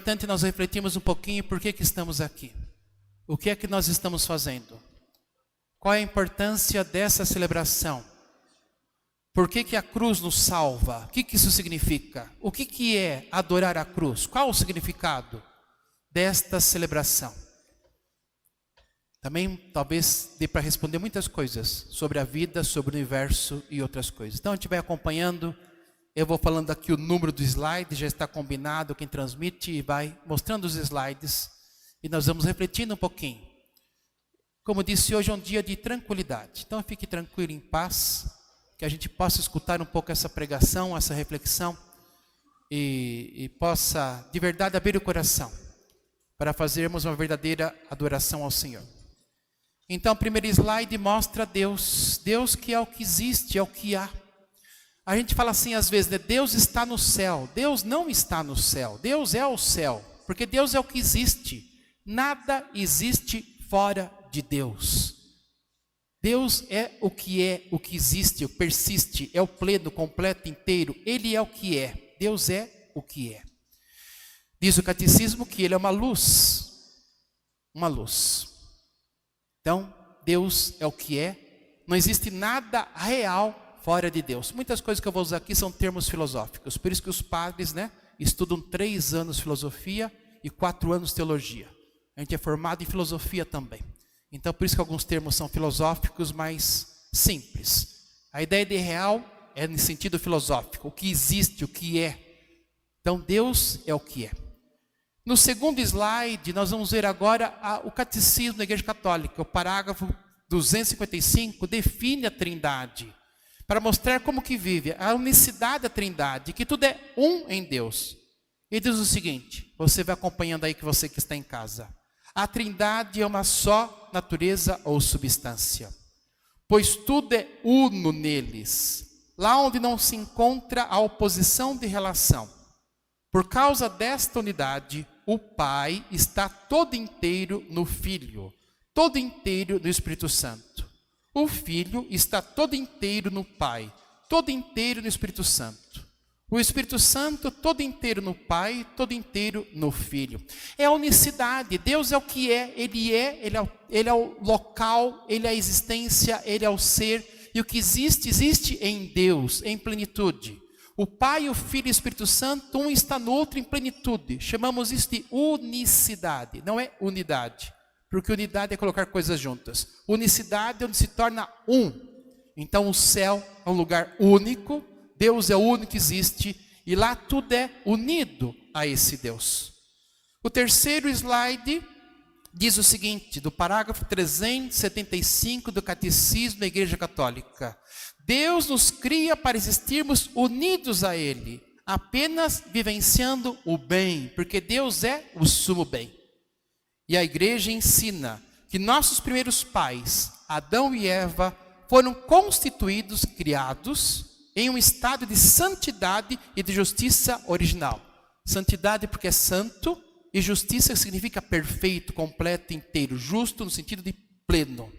importante nós refletirmos um pouquinho por que estamos aqui. O que é que nós estamos fazendo? Qual é a importância dessa celebração? Por que a cruz nos salva? O que isso significa? O que é adorar a cruz? Qual o significado desta celebração? Também talvez dê para responder muitas coisas sobre a vida, sobre o universo e outras coisas. Então a gente vai acompanhando, eu vou falando aqui o número do slide, já está combinado, quem transmite e vai mostrando os slides e nós vamos refletindo um pouquinho. Como disse, hoje é um dia de tranquilidade, então fique tranquilo, em paz, que a gente possa escutar um pouco essa pregação, essa reflexão e possa de verdade abrir o coração para fazermos uma verdadeira adoração ao Senhor. Então, o primeiro slide mostra Deus. Deus que é o que existe, é o que há. A gente fala assim às vezes, né? Deus está no céu. Deus não está no céu. Deus é o céu. Porque Deus é o que existe. Nada existe fora de Deus. Deus é, o que existe, o persiste, é o pleno, completo, inteiro. Ele é o que é. Deus é o que é. Diz o catecismo que ele é uma luz. Uma luz. Então, Deus é o que é, não existe nada real fora de Deus. Muitas coisas que eu vou usar aqui são termos filosóficos, por isso que os padres, estudam 3 anos filosofia e 4 anos teologia. A gente é formado em filosofia também. Então, por isso que alguns termos são filosóficos, mais simples. A ideia de real é no sentido filosófico, o que existe, o que é. Então, Deus é o que é. No segundo slide, nós vamos ver agora o catecismo da Igreja Católica. O parágrafo 255 define a Trindade, para mostrar como que vive a unicidade da Trindade, que tudo é um em Deus. E diz o seguinte, você vai acompanhando aí que você que está em casa. A Trindade é uma só natureza ou substância, pois tudo é uno neles, lá onde não se encontra a oposição de relação. Por causa desta unidade, o Pai está todo inteiro no Filho, todo inteiro no Espírito Santo. O Filho está todo inteiro no Pai, todo inteiro no Espírito Santo. O Espírito Santo todo inteiro no Pai, todo inteiro no Filho. É a unicidade, Deus é o que é, Ele é o local, Ele é a existência, Ele é o ser. E o que existe, existe em Deus, em plenitude. O Pai, o Filho e o Espírito Santo, um está no outro em plenitude. Chamamos isso de unicidade, não é unidade. Porque unidade é colocar coisas juntas. Unicidade é onde se torna um. Então o céu é um lugar único, Deus é o único que existe, e lá tudo é unido a esse Deus. O terceiro slide diz o seguinte, do parágrafo 375 do Catecismo da Igreja Católica. Deus nos cria para existirmos unidos a Ele, apenas vivenciando o bem, porque Deus é o sumo bem. E a igreja ensina que nossos primeiros pais, Adão e Eva, foram constituídos, criados, em um estado de santidade e de justiça original. Santidade porque é santo, e justiça significa perfeito, completo, inteiro, justo no sentido de pleno.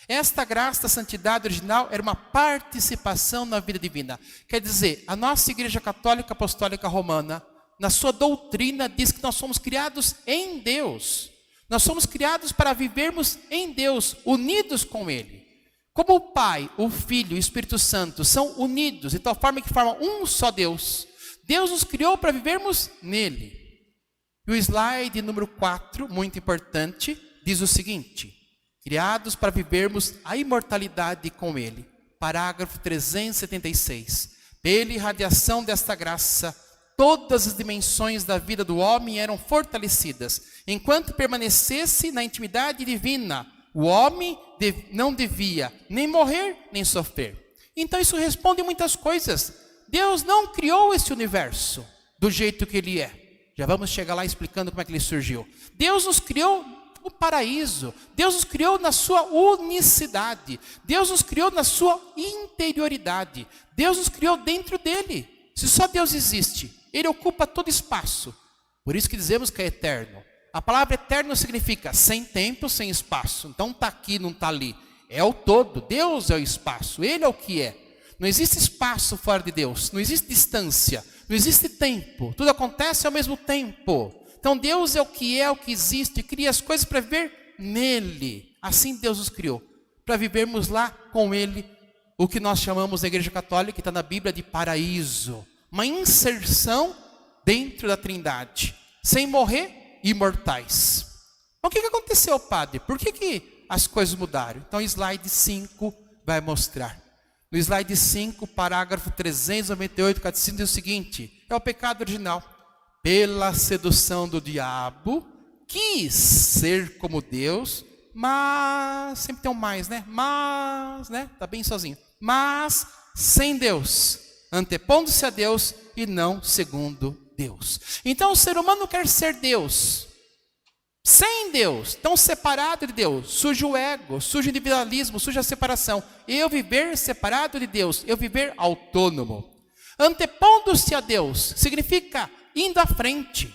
Esta graça da santidade original era uma participação na vida divina. Quer dizer, a nossa Igreja Católica Apostólica Romana, na sua doutrina, diz que nós somos criados em Deus. Nós somos criados para vivermos em Deus, unidos com Ele. Como o Pai, o Filho e o Espírito Santo são unidos, de tal forma que formam um só Deus. Deus nos criou para vivermos nele. E o slide número 4, muito importante, diz o seguinte: criados para vivermos a imortalidade com Ele. Parágrafo 376. Pela irradiação desta graça, todas as dimensões da vida do homem eram fortalecidas. Enquanto permanecesse na intimidade divina, o homem não devia nem morrer, nem sofrer. Então isso responde muitas coisas. Deus não criou esse universo do jeito que ele é. Já vamos chegar lá explicando como é que ele surgiu. Deus nos criou no paraíso. Deus nos criou na sua unicidade. Deus nos criou na sua interioridade. Deus nos criou dentro dele. Se só Deus existe, ele ocupa todo espaço. Por isso que dizemos que é eterno. A palavra eterno significa sem tempo, sem espaço. Então está aqui, não está ali. É o todo. Deus é o espaço. Ele é o que é. Não existe espaço fora de Deus. Não existe distância. Não existe tempo. Tudo acontece ao mesmo tempo. Então Deus é o que existe. Cria as coisas para viver nele. Assim Deus nos criou. Para vivermos lá com ele. O que nós chamamos na Igreja Católica, que está na Bíblia, de paraíso. Uma inserção dentro da Trindade. Sem morrer, imortais. Então, o que aconteceu, padre? Por que as coisas mudaram? Então, slide 5 vai mostrar. No slide 5, parágrafo 398, o catecismo diz o seguinte: é o pecado original. Pela sedução do diabo, quis ser como Deus, mas, sempre tem um mais, né? Mas, né? Tá bem sozinho. Mas, sem Deus, antepondo-se a Deus e não segundo Deus. Então, o ser humano quer ser Deus. Sem Deus, tão separado de Deus, surge o ego, surge o individualismo, surge a separação. Eu viver separado de Deus, eu viver autônomo. Antepondo-se a Deus, significa indo à frente.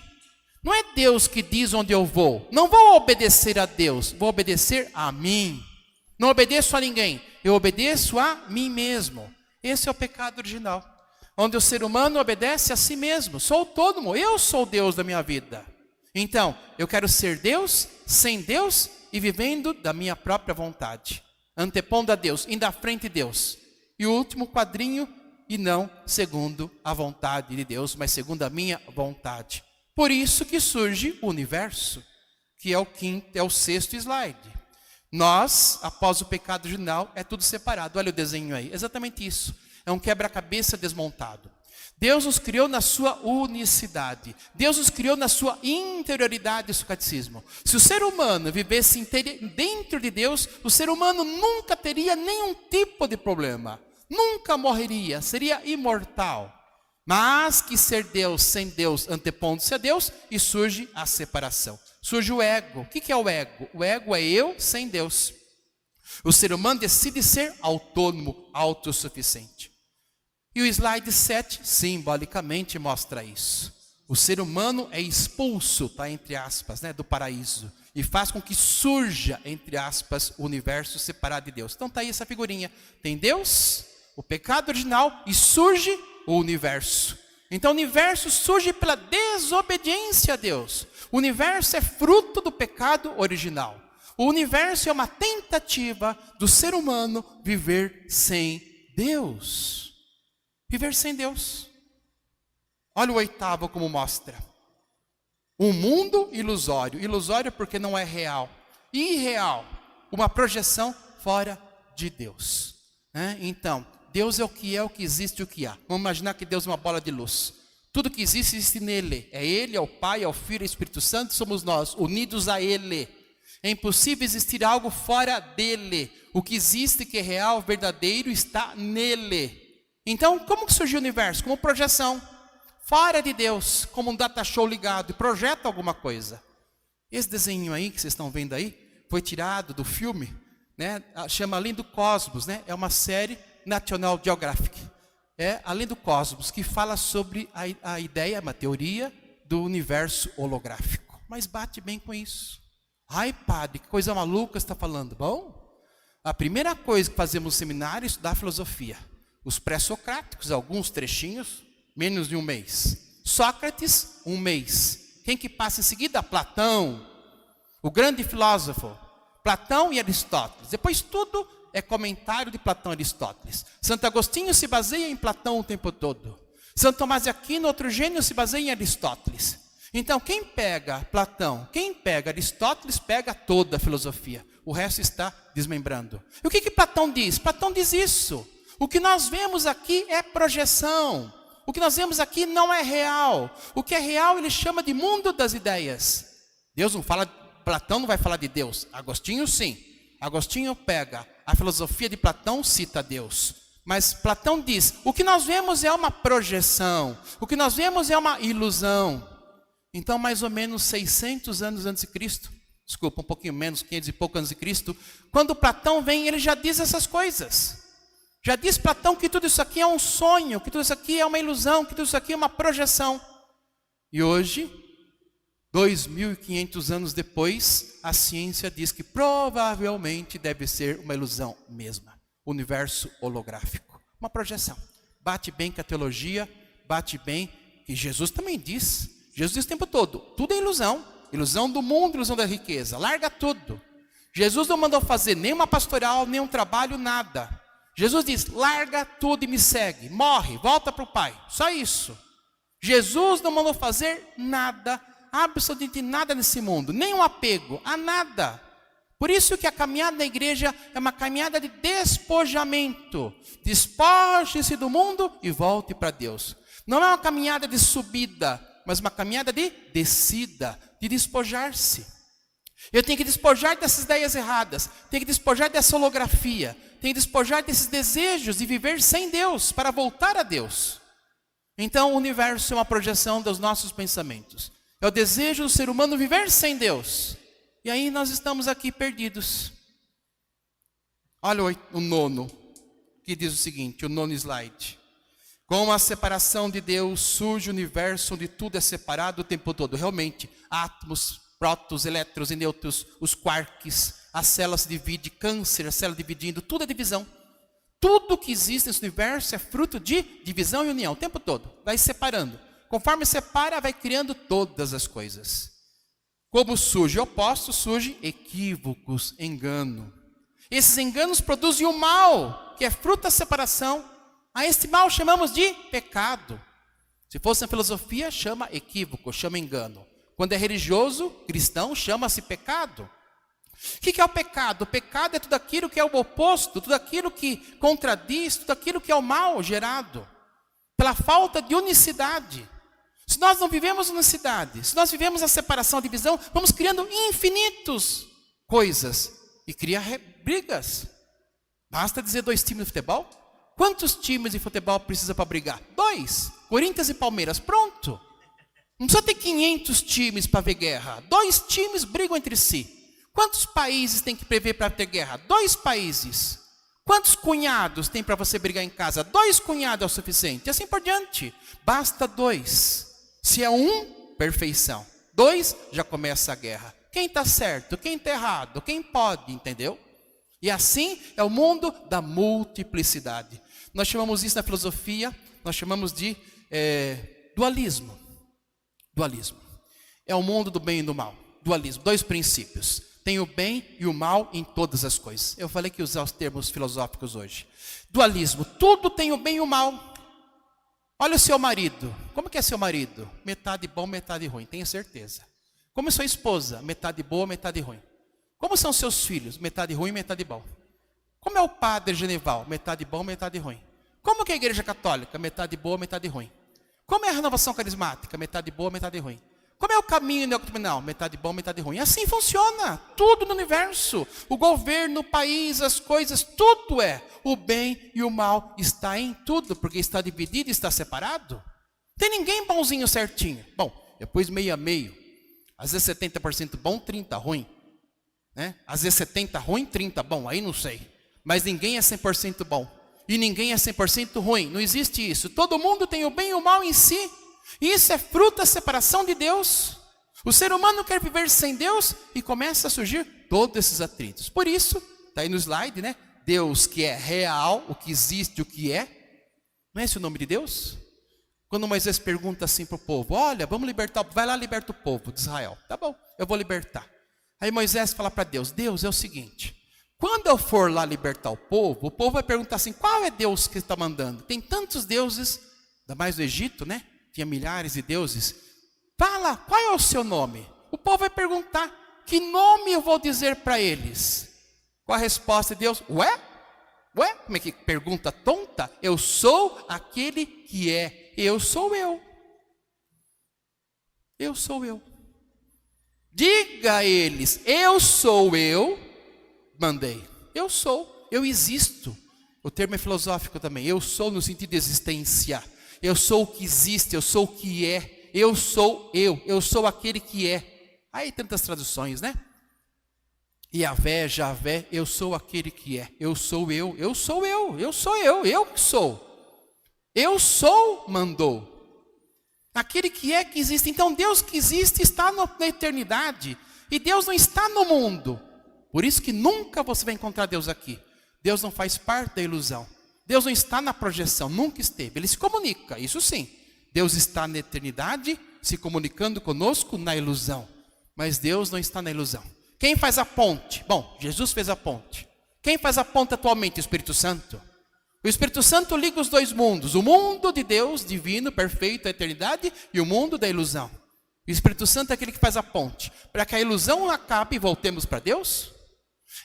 Não é Deus que diz onde eu vou. Não vou obedecer a Deus, vou obedecer a mim. Não obedeço a ninguém, eu obedeço a mim mesmo. Esse é o pecado original. Onde o ser humano obedece a si mesmo. Sou autônomo, eu sou o Deus da minha vida. Então, eu quero ser Deus, sem Deus e vivendo da minha própria vontade. Antepondo a Deus, indo à frente de Deus. E o último quadrinho, e não segundo a vontade de Deus, mas segundo a minha vontade. Por isso que surge o universo, que é o sexto slide. Nós, após o pecado original, é tudo separado. Olha o desenho aí, exatamente isso. É um quebra-cabeça desmontado. Deus nos criou na sua unicidade. Deus nos criou na sua interioridade, isso é o catecismo. Se o ser humano vivesse dentro de Deus, o ser humano nunca teria nenhum tipo de problema. Nunca morreria, seria imortal. Mas que ser Deus sem Deus, antepondo-se a Deus, e surge a separação. Surge o ego. O que é o ego? O ego é eu sem Deus. O ser humano decide ser autônomo, autossuficiente. E o slide 7, simbolicamente, mostra isso. O ser humano é expulso, tá, entre aspas, né, do paraíso. E faz com que surja, entre aspas, o universo separado de Deus. Então está aí essa figurinha. Tem Deus, o pecado original, e surge o universo. Então o universo surge pela desobediência a Deus. O universo é fruto do pecado original. O universo é uma tentativa do ser humano viver sem Deus. Viver sem Deus. Olha o oitavo como mostra. Um mundo ilusório. Ilusório porque não é real. Irreal. Uma projeção fora de Deus. Então, Deus é o que existe, o que há. Vamos imaginar que Deus é uma bola de luz. Tudo que existe, existe nele. É Ele, é o Pai, é o Filho, é o Espírito Santo. Somos nós, unidos a Ele. É impossível existir algo fora dele. O que existe, que é real, verdadeiro, está nele. Então, como que surgiu o universo? Como projeção. Fora de Deus, como um data show ligado, e projeta alguma coisa. Esse desenho aí, que vocês estão vendo aí, foi tirado do filme, né? Chama Além do Cosmos, né? É uma série National Geographic. É Além do Cosmos, que fala sobre a ideia, uma teoria do universo holográfico. Mas bate bem com isso. Ai, padre, que coisa maluca você está falando. Bom, a primeira coisa que fazemos no seminário é estudar filosofia. Os pré-socráticos, alguns trechinhos, menos de um mês. Sócrates, um mês. Quem que passa em seguida? Platão, o grande filósofo. Platão e Aristóteles. Depois tudo é comentário de Platão e Aristóteles. Santo Agostinho se baseia em Platão o tempo todo. Santo Tomás de Aquino, outro gênio, se baseia em Aristóteles. Então, quem pega Platão, quem pega Aristóteles, pega toda a filosofia. O resto está desmembrando. E o que Platão diz? Platão diz isso. O que nós vemos aqui é projeção. O que nós vemos aqui não é real. O que é real ele chama de mundo das ideias. Deus não fala, Platão não vai falar de Deus. Agostinho sim. Agostinho pega a filosofia de Platão, cita Deus. Mas Platão diz, o que nós vemos é uma projeção. O que nós vemos é uma ilusão. Então mais ou menos 600 anos antes de Cristo, desculpa, um pouquinho menos, 500 e pouco antes de Cristo, quando Platão vem, ele já diz essas coisas. Já diz Platão que tudo isso aqui é um sonho, que tudo isso aqui é uma ilusão, que tudo isso aqui é uma projeção. E hoje, 2.500 anos depois, a ciência diz que provavelmente deve ser uma ilusão mesma. Universo holográfico. Uma projeção. Bate bem com a teologia, bate bem que Jesus também diz. Jesus diz o tempo todo, tudo é ilusão. Ilusão do mundo, ilusão da riqueza. Larga tudo. Jesus não mandou fazer nenhuma pastoral, nenhum trabalho, nada. Jesus diz, larga tudo e me segue. Morre, volta para o Pai. Só isso. Jesus não mandou fazer nada, absolutamente nada nesse mundo. Nenhum apego a nada. Por isso que a caminhada da igreja é uma caminhada de despojamento. Despoje-se do mundo e volte para Deus. Não é uma caminhada de subida, mas uma caminhada de descida, de despojar-se. Eu tenho que despojar dessas ideias erradas, tenho que despojar dessa holografia, tenho que despojar desses desejos de viver sem Deus, para voltar a Deus. Então o universo é uma projeção dos nossos pensamentos. É o desejo do ser humano viver sem Deus. E aí nós estamos aqui perdidos. Olha o nono, que diz o seguinte, o nono slide. Com a separação de Deus, surge o universo onde tudo é separado o tempo todo. Realmente, átomos, prótons, elétrons e nêutrons, os quarks, a célula se divide, câncer, a célula dividindo, tudo é divisão. Tudo que existe nesse universo é fruto de divisão e união, o tempo todo. Vai separando. Conforme separa, vai criando todas as coisas. Como surge opostos, surgem equívocos, engano. Esses enganos produzem o mal, que é fruto da separação. A este mal chamamos de pecado. Se fosse na filosofia, chama equívoco, chama engano. Quando é religioso, cristão, chama-se pecado. O que é o pecado? O pecado é tudo aquilo que é o oposto, tudo aquilo que contradiz, tudo aquilo que é o mal gerado. Pela falta de unicidade. Se nós não vivemos unicidade, se nós vivemos a separação, a divisão, vamos criando infinitas coisas e cria brigas. Basta dizer 2 times de futebol. Quantos times de futebol precisa para brigar? 2. Corinthians e Palmeiras, pronto. Não precisa ter 500 times para ver guerra. 2 times brigam entre si. Quantos países tem que prever para ter guerra? 2 países. Quantos cunhados tem para você brigar em casa? 2 cunhados é o suficiente. E assim por diante. Basta 2. Se é 1, perfeição. 2, já começa a guerra. Quem está certo? Quem está errado? Quem pode? Entendeu? E assim é o mundo da multiplicidade. Nós chamamos isso na filosofia, nós chamamos de dualismo. Dualismo. É o mundo do bem e do mal. Dualismo. 2 princípios. Tem o bem e o mal em todas as coisas. Eu falei que ia usar os termos filosóficos hoje. Dualismo. Tudo tem o bem e o mal. Olha o seu marido. Como que é seu marido? Metade bom, metade ruim. Tenha certeza. Como é sua esposa? Metade boa, metade ruim. Como são seus filhos? Metade ruim, metade bom. Como é o padre Genival? Metade bom, metade ruim. Como que é a igreja católica? Metade boa, metade ruim. Como é a renovação carismática? Metade boa, metade ruim. Como é o caminho neocatecumenal? Metade bom, metade ruim. Assim funciona. Tudo no universo. O governo, o país, as coisas, tudo é. O bem e o mal está em tudo, porque está dividido e está separado. Não tem ninguém bonzinho certinho. Bom, depois meio a meio. Às vezes 70% bom, 30% ruim. Né? Às vezes 70% ruim, 30% bom. Aí não sei. Mas ninguém é 100% bom. E ninguém é 100% ruim. Não existe isso. Todo mundo tem o bem e o mal em si. E isso é fruto da separação de Deus. O ser humano quer viver sem Deus e começa a surgir todos esses atritos. Por isso, está aí no slide, né? Deus que é real, o que existe, o que é. Não é esse o nome de Deus? Quando Moisés pergunta assim para o povo, olha, vamos libertar, vai lá liberta o povo de Israel. Tá bom, eu vou libertar. Aí Moisés fala para Deus, Deus é o seguinte, quando eu for lá libertar o povo vai perguntar assim, qual é Deus que está mandando? Tem tantos deuses, ainda mais no Egito, né? Tinha milhares de deuses. Fala, qual é o seu nome? O povo vai perguntar, que nome eu vou dizer para eles? Qual a resposta de Deus? Ué? Como é que pergunta tonta? Eu sou aquele que é. Eu sou eu. Eu sou eu. Diga a eles, eu sou eu. Mandei. Eu sou, eu existo. O termo é filosófico também. Eu sou no sentido de existência. Eu sou o que existe, eu sou o que é. Eu sou aquele que é. Aí tantas traduções, né? Javé, eu sou aquele que é. Eu sou eu que sou. Eu sou, mandou. Aquele que é, que existe. Então Deus que existe está na eternidade. E Deus não está no mundo. Por isso que nunca você vai encontrar Deus aqui. Deus não faz parte da ilusão. Deus não está na projeção, nunca esteve. Ele se comunica, isso sim. Deus está na eternidade, se comunicando conosco na ilusão. Mas Deus não está na ilusão. Quem faz a ponte? Bom, Jesus fez a ponte. Quem faz a ponte atualmente? O Espírito Santo. O Espírito Santo liga os dois mundos. O mundo de Deus, divino, perfeito, a eternidade, e o mundo da ilusão. O Espírito Santo é aquele que faz a ponte. Para que a ilusão acabe e voltemos para Deus.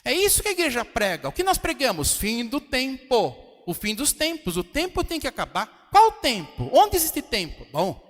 É isso que a igreja prega. O que nós pregamos? Fim do tempo. O fim dos tempos. O tempo tem que acabar. Qual tempo? Onde existe tempo? Bom,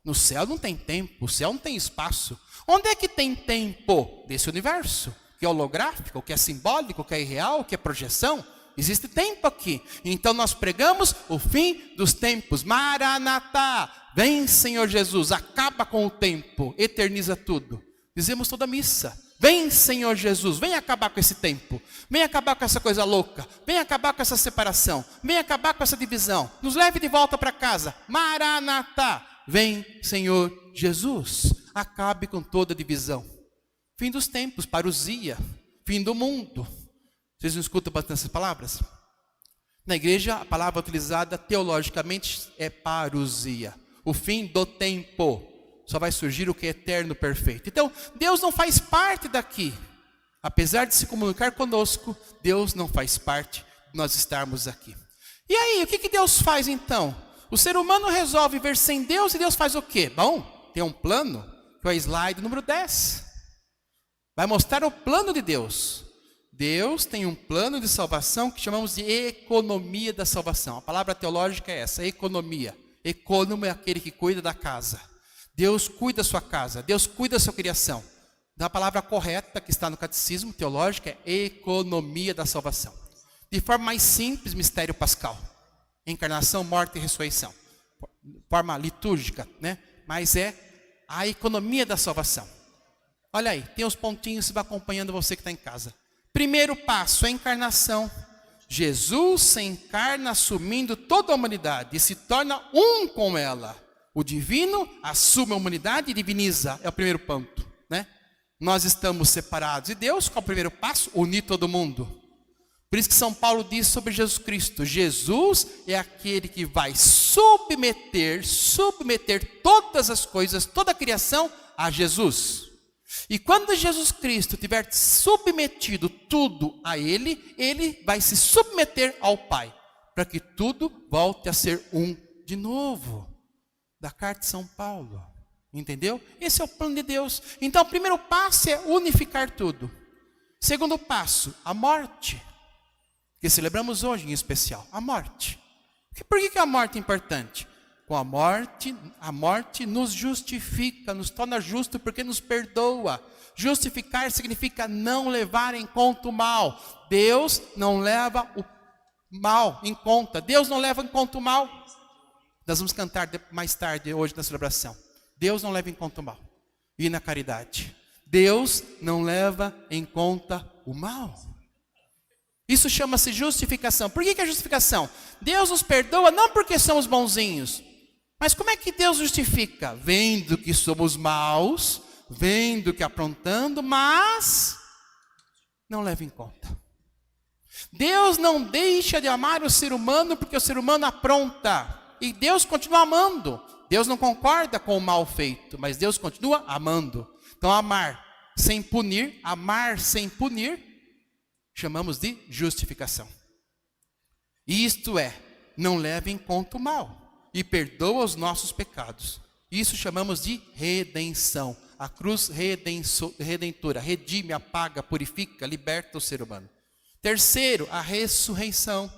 no céu não tem tempo. O céu não tem espaço. Onde é que tem tempo? Desse universo. Que é holográfico, que é simbólico, que é irreal, que é projeção. Existe tempo aqui. Então nós pregamos o fim dos tempos. Maranatá. Vem, Senhor Jesus. Acaba com o tempo. Eterniza tudo. Dizemos toda a missa. Vem, Senhor Jesus, vem acabar com esse tempo. Vem acabar com essa coisa louca. Vem acabar com essa separação. Vem acabar com essa divisão. Nos leve de volta para casa. Maranatá. Vem, Senhor Jesus. Acabe com toda divisão. Fim dos tempos, parousia. Fim do mundo. Vocês não escutam bastante essas palavras? Na igreja, a palavra utilizada teologicamente é parousia. O fim do tempo. Só vai surgir o que é eterno, perfeito. Então, Deus não faz parte daqui. Apesar de se comunicar conosco, Deus não faz parte de nós estarmos aqui. E aí, o que Deus faz então? O ser humano resolve ver sem Deus e Deus faz o quê? Bom, tem um plano, que é o slide número 10. Vai mostrar o plano de Deus. Deus tem um plano de salvação que chamamos de economia da salvação. A palavra teológica é essa, economia. Econômico é aquele que cuida da casa. Deus cuida da sua casa, Deus cuida da sua criação. A palavra correta que está no catecismo teológico é economia da salvação. De forma mais simples, mistério pascal. Encarnação, morte e ressurreição. Forma litúrgica, né? Mas é a economia da salvação. Olha aí, tem os pontinhos, você vai acompanhando você que está em casa. Primeiro passo, a encarnação. Jesus se encarna assumindo toda a humanidade e se torna um com ela. O divino assume a humanidade e diviniza. É o primeiro ponto, né? Nós estamos separados de Deus. Qual é o primeiro passo? Unir todo mundo. Por isso que São Paulo diz sobre Jesus Cristo. Jesus é aquele que vai submeter todas as coisas, toda a criação a Jesus. E quando Jesus Cristo tiver submetido tudo a Ele, Ele vai se submeter ao Pai. Para que tudo volte a ser um de novo. Da carta de São Paulo, entendeu? Esse é o plano de Deus. Então o primeiro passo é unificar tudo. Segundo passo, a morte, que celebramos hoje em especial, a morte. Por que a morte é importante? Com a morte nos justifica, nos torna justo porque nos perdoa. Justificar significa não levar em conta o mal. Deus não leva o mal em conta. Deus não leva em conta o mal. Nós vamos cantar mais tarde, hoje na celebração. Deus não leva em conta o mal. E na caridade. Deus não leva em conta o mal. Isso chama-se justificação. Por que é justificação? Deus nos perdoa não porque somos bonzinhos. Mas como é que Deus justifica? Vendo que somos maus, vendo que aprontando, mas não leva em conta. Deus não deixa de amar o ser humano porque o ser humano apronta. E Deus continua amando. Deus não concorda com o mal feito, mas Deus continua amando. Então amar sem punir, chamamos de justificação. Isto é, não leva em conta o mal e perdoa os nossos pecados. Isso chamamos de redenção. A cruz redentora, redime, apaga, purifica, liberta o ser humano. Terceiro, a ressurreição.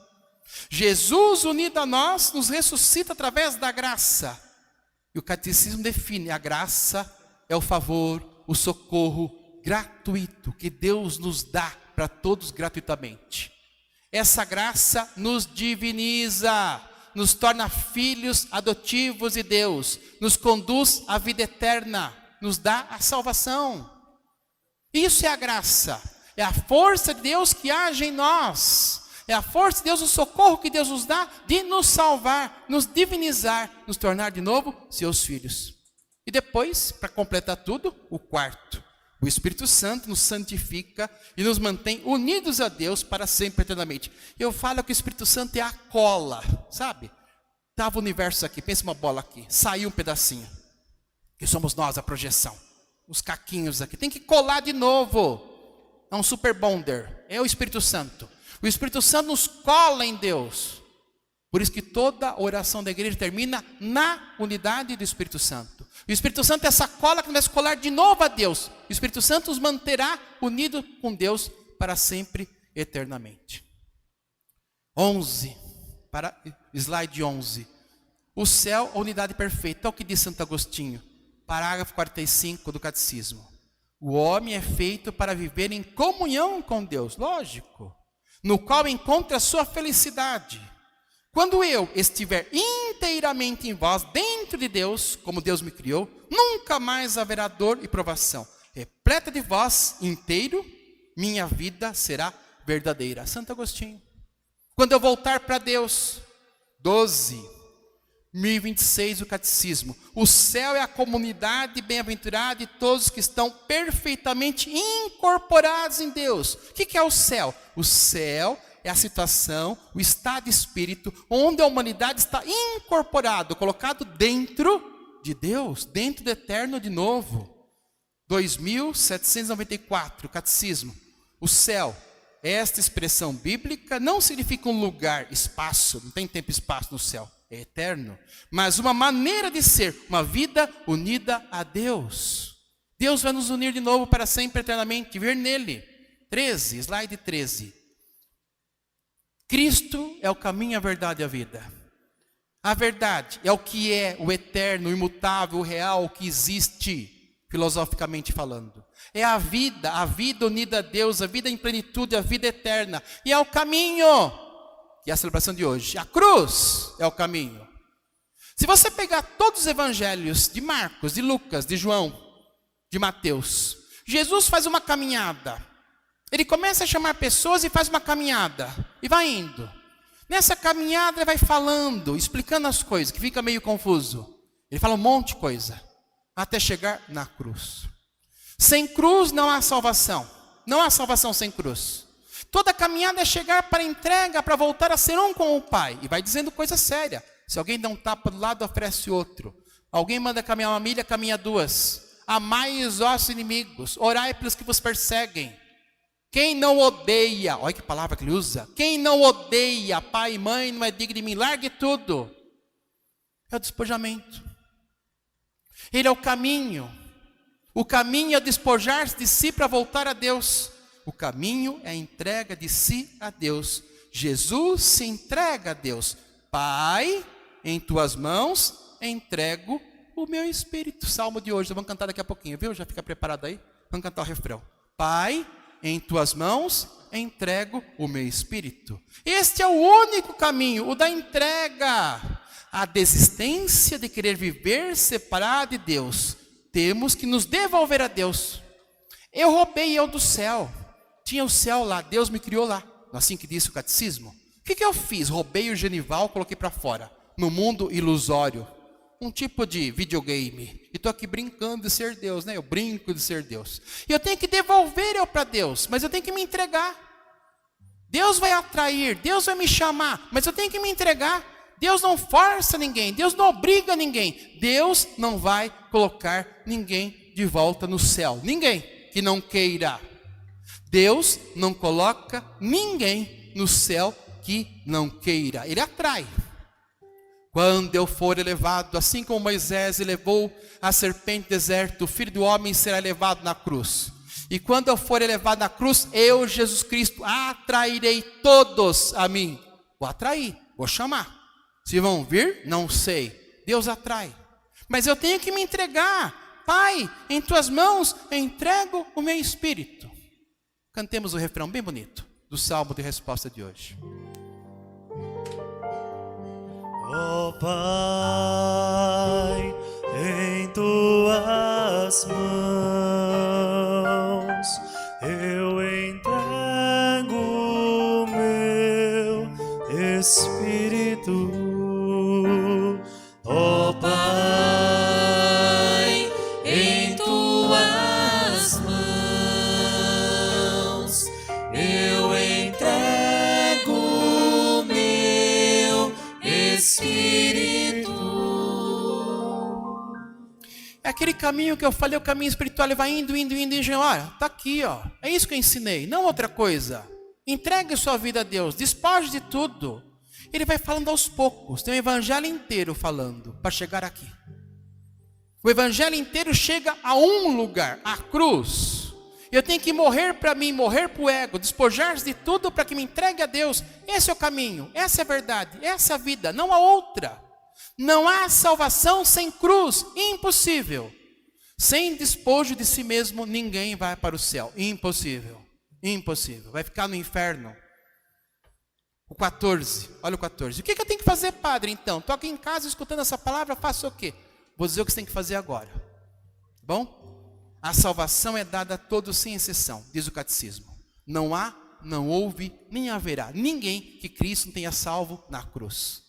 Jesus unido a nós nos ressuscita através da graça. E o catecismo define, a graça é o favor, o socorro gratuito que Deus nos dá para todos gratuitamente. Essa graça nos diviniza, nos torna filhos adotivos de Deus, nos conduz à vida eterna, nos dá a salvação. Isso é a graça, é a força de Deus que age em nós. É a força de Deus, o socorro que Deus nos dá de nos salvar, nos divinizar, nos tornar de novo seus filhos. E depois, para completar tudo, o quarto. O Espírito Santo nos santifica e nos mantém unidos a Deus para sempre eternamente. Eu falo que o Espírito Santo é a cola, sabe? Estava o universo aqui, pensa uma bola aqui, saiu um pedacinho. Que somos nós, a projeção. Os caquinhos aqui, tem que colar de novo. É um super bonder, é o Espírito Santo. O Espírito Santo nos cola em Deus. Por isso que toda oração da igreja termina na unidade do Espírito Santo. O Espírito Santo é essa cola que vai se colar de novo a Deus. O Espírito Santo os manterá unidos com Deus para sempre, eternamente. 11, para slide 11. O céu, a unidade perfeita. É o que diz Santo Agostinho, parágrafo 45 do Catecismo. O homem é feito para viver em comunhão com Deus, lógico, no qual encontra a sua felicidade. Quando eu estiver inteiramente em vós, dentro de Deus, como Deus me criou, nunca mais haverá dor e provação. Repleta de vós inteiro, minha vida será verdadeira. Santo Agostinho. Quando eu voltar para Deus, 1026 do Catecismo. O céu é a comunidade bem-aventurada de todos que estão perfeitamente incorporados em Deus. O que é o céu? O céu é a situação, o estado de espírito, onde a humanidade está incorporado, colocado dentro de Deus, dentro do eterno de novo. 2794, Catecismo. O céu, esta expressão bíblica não significa um lugar, espaço, não tem tempo e espaço no céu, é eterno, mas uma maneira de ser, uma vida unida a Deus. Deus vai nos unir de novo para sempre, eternamente, viver nele. 13, slide 13. Cristo é o caminho, a verdade e a vida. A verdade é o que é o eterno, o imutável, o real, o que existe, filosoficamente falando. É a vida unida a Deus, a vida em plenitude, a vida eterna. E é o caminho, que é a celebração de hoje. A cruz é o caminho. Se você pegar todos os evangelhos de Marcos, de Lucas, de João, de Mateus, Jesus faz uma caminhada. Ele começa a chamar pessoas e faz uma caminhada. E vai indo. Nessa caminhada ele vai falando, explicando as coisas, que fica meio confuso. Ele fala um monte de coisa. Até chegar na cruz. Sem cruz não há salvação. Não há salvação sem cruz. Toda caminhada é chegar para a entrega, para voltar a ser um com o Pai. E vai dizendo coisa séria. Se alguém dá um tapa do lado, oferece outro. Alguém manda caminhar uma milha, caminha duas. Amai os vossos inimigos. Orai pelos que vos perseguem. Quem não odeia, olha que palavra que ele usa. Quem não odeia pai e mãe não é digno de mim. Largue tudo. É o despojamento. Ele é o caminho. O caminho é despojar-se de si para voltar a Deus. O caminho é a entrega de si a Deus. Jesus se entrega a Deus. Pai, em tuas mãos entrego o meu espírito. Salmo de hoje, vamos cantar daqui a pouquinho, viu? Já fica preparado aí? Vamos cantar o refrão. Pai, em tuas mãos entrego o meu espírito. Este é o único caminho, o da entrega. A desistência de querer viver separado de Deus. Temos que nos devolver a Deus. Eu roubei eu do céu. Tinha o céu lá, Deus me criou lá. Assim que disse o catecismo. O que eu fiz? Roubei o genival, coloquei para fora. No mundo ilusório. Um tipo de videogame. E estou aqui brincando de ser Deus, né? Eu brinco de ser Deus. E eu tenho que devolver eu para Deus. Mas eu tenho que me entregar. Deus vai atrair, Deus vai me chamar. Mas eu tenho que me entregar. Deus não força ninguém. Deus não obriga ninguém. Deus não vai colocar ninguém de volta no céu. Ninguém que não queira. Deus não coloca ninguém no céu que não queira. Ele atrai. Quando eu for elevado, assim como Moisés elevou a serpente do deserto, o Filho do Homem será elevado na cruz. E quando eu for elevado na cruz, eu, Jesus Cristo, atrairei todos a mim. Vou atrair, vou chamar. Se vão vir, não sei. Deus atrai. Mas eu tenho que me entregar. Pai, em tuas mãos entrego o meu espírito. Cantemos o refrão bem bonito do Salmo de resposta de hoje. Ó Pai, em tuas mãos eu entrego o meu espírito. Ó Pai, em tuas mãos eu entrego o meu espírito. Aquele caminho que eu falei, o caminho espiritual, ele vai indo, e olha, está aqui, ó. É isso que eu ensinei, não outra coisa. Entregue sua vida a Deus, despoje de tudo. Ele vai falando aos poucos, tem um evangelho inteiro falando, para chegar aqui. O evangelho inteiro chega a um lugar, a cruz. Eu tenho que morrer para mim, morrer para o ego, despojar-se de tudo para que me entregue a Deus. Esse é o caminho, essa é a verdade, essa é a vida, não há outra. Não há salvação sem cruz, impossível. Sem despojo de si mesmo, ninguém vai para o céu, impossível, impossível. Vai ficar no inferno. O 14, olha o 14. O que eu tenho que fazer, padre, então? Estou aqui em casa escutando essa palavra, faço o quê? Vou dizer o que você tem que fazer agora. Bom? A salvação é dada a todos sem exceção, diz o catecismo. Não há, não houve, nem haverá ninguém que Cristo não tenha salvo na cruz.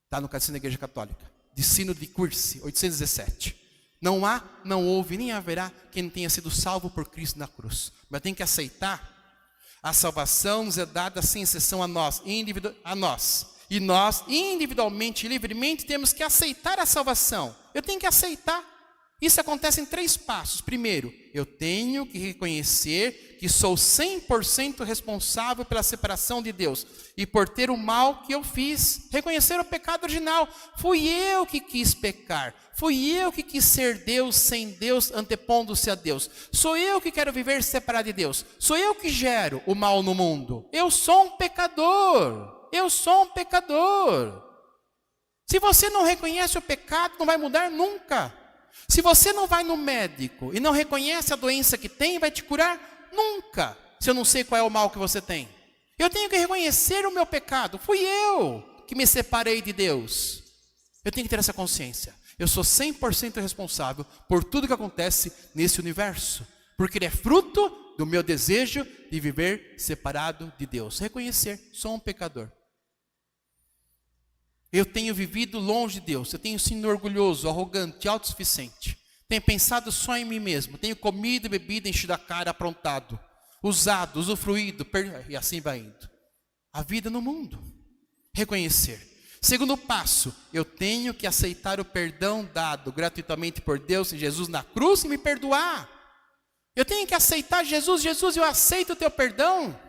Está no catecismo da Igreja Católica. De Sino de Cursi, 817. Não há, não houve, nem haverá quem não tenha sido salvo por Cristo na cruz. Mas tem que aceitar. A salvação nos é dada sem exceção a nós. E nós, individualmente, livremente, temos que aceitar a salvação. Eu tenho que aceitar. Isso acontece em 3 passos. Primeiro, eu tenho que reconhecer que sou 100% responsável pela separação de Deus e por ter o mal que eu fiz. Reconhecer o pecado original. Fui eu que quis pecar. Fui eu que quis ser Deus sem Deus, antepondo-se a Deus. Sou eu que quero viver separado de Deus. Sou eu que gero o mal no mundo. Eu sou um pecador. Eu sou um pecador. Se você não reconhece o pecado, não vai mudar nunca. Se você não vai no médico e não reconhece a doença que tem, vai te curar nunca. Se eu não sei qual é o mal que você tem. Eu tenho que reconhecer o meu pecado. Fui eu que me separei de Deus. Eu tenho que ter essa consciência. Eu sou 100% responsável por tudo que acontece nesse universo. Porque ele é fruto do meu desejo de viver separado de Deus. Reconhecer, sou um pecador. Eu tenho vivido longe de Deus. Eu tenho sido orgulhoso, arrogante, autossuficiente. Tenho pensado só em mim mesmo. Tenho comido, bebido, enchido a cara, aprontado. Usado, usufruído, e assim vai indo. A vida no mundo. Reconhecer. Segundo passo, eu tenho que aceitar o perdão dado gratuitamente por Deus em Jesus na cruz e me perdoar. Eu tenho que aceitar Jesus. Jesus, eu aceito o teu perdão.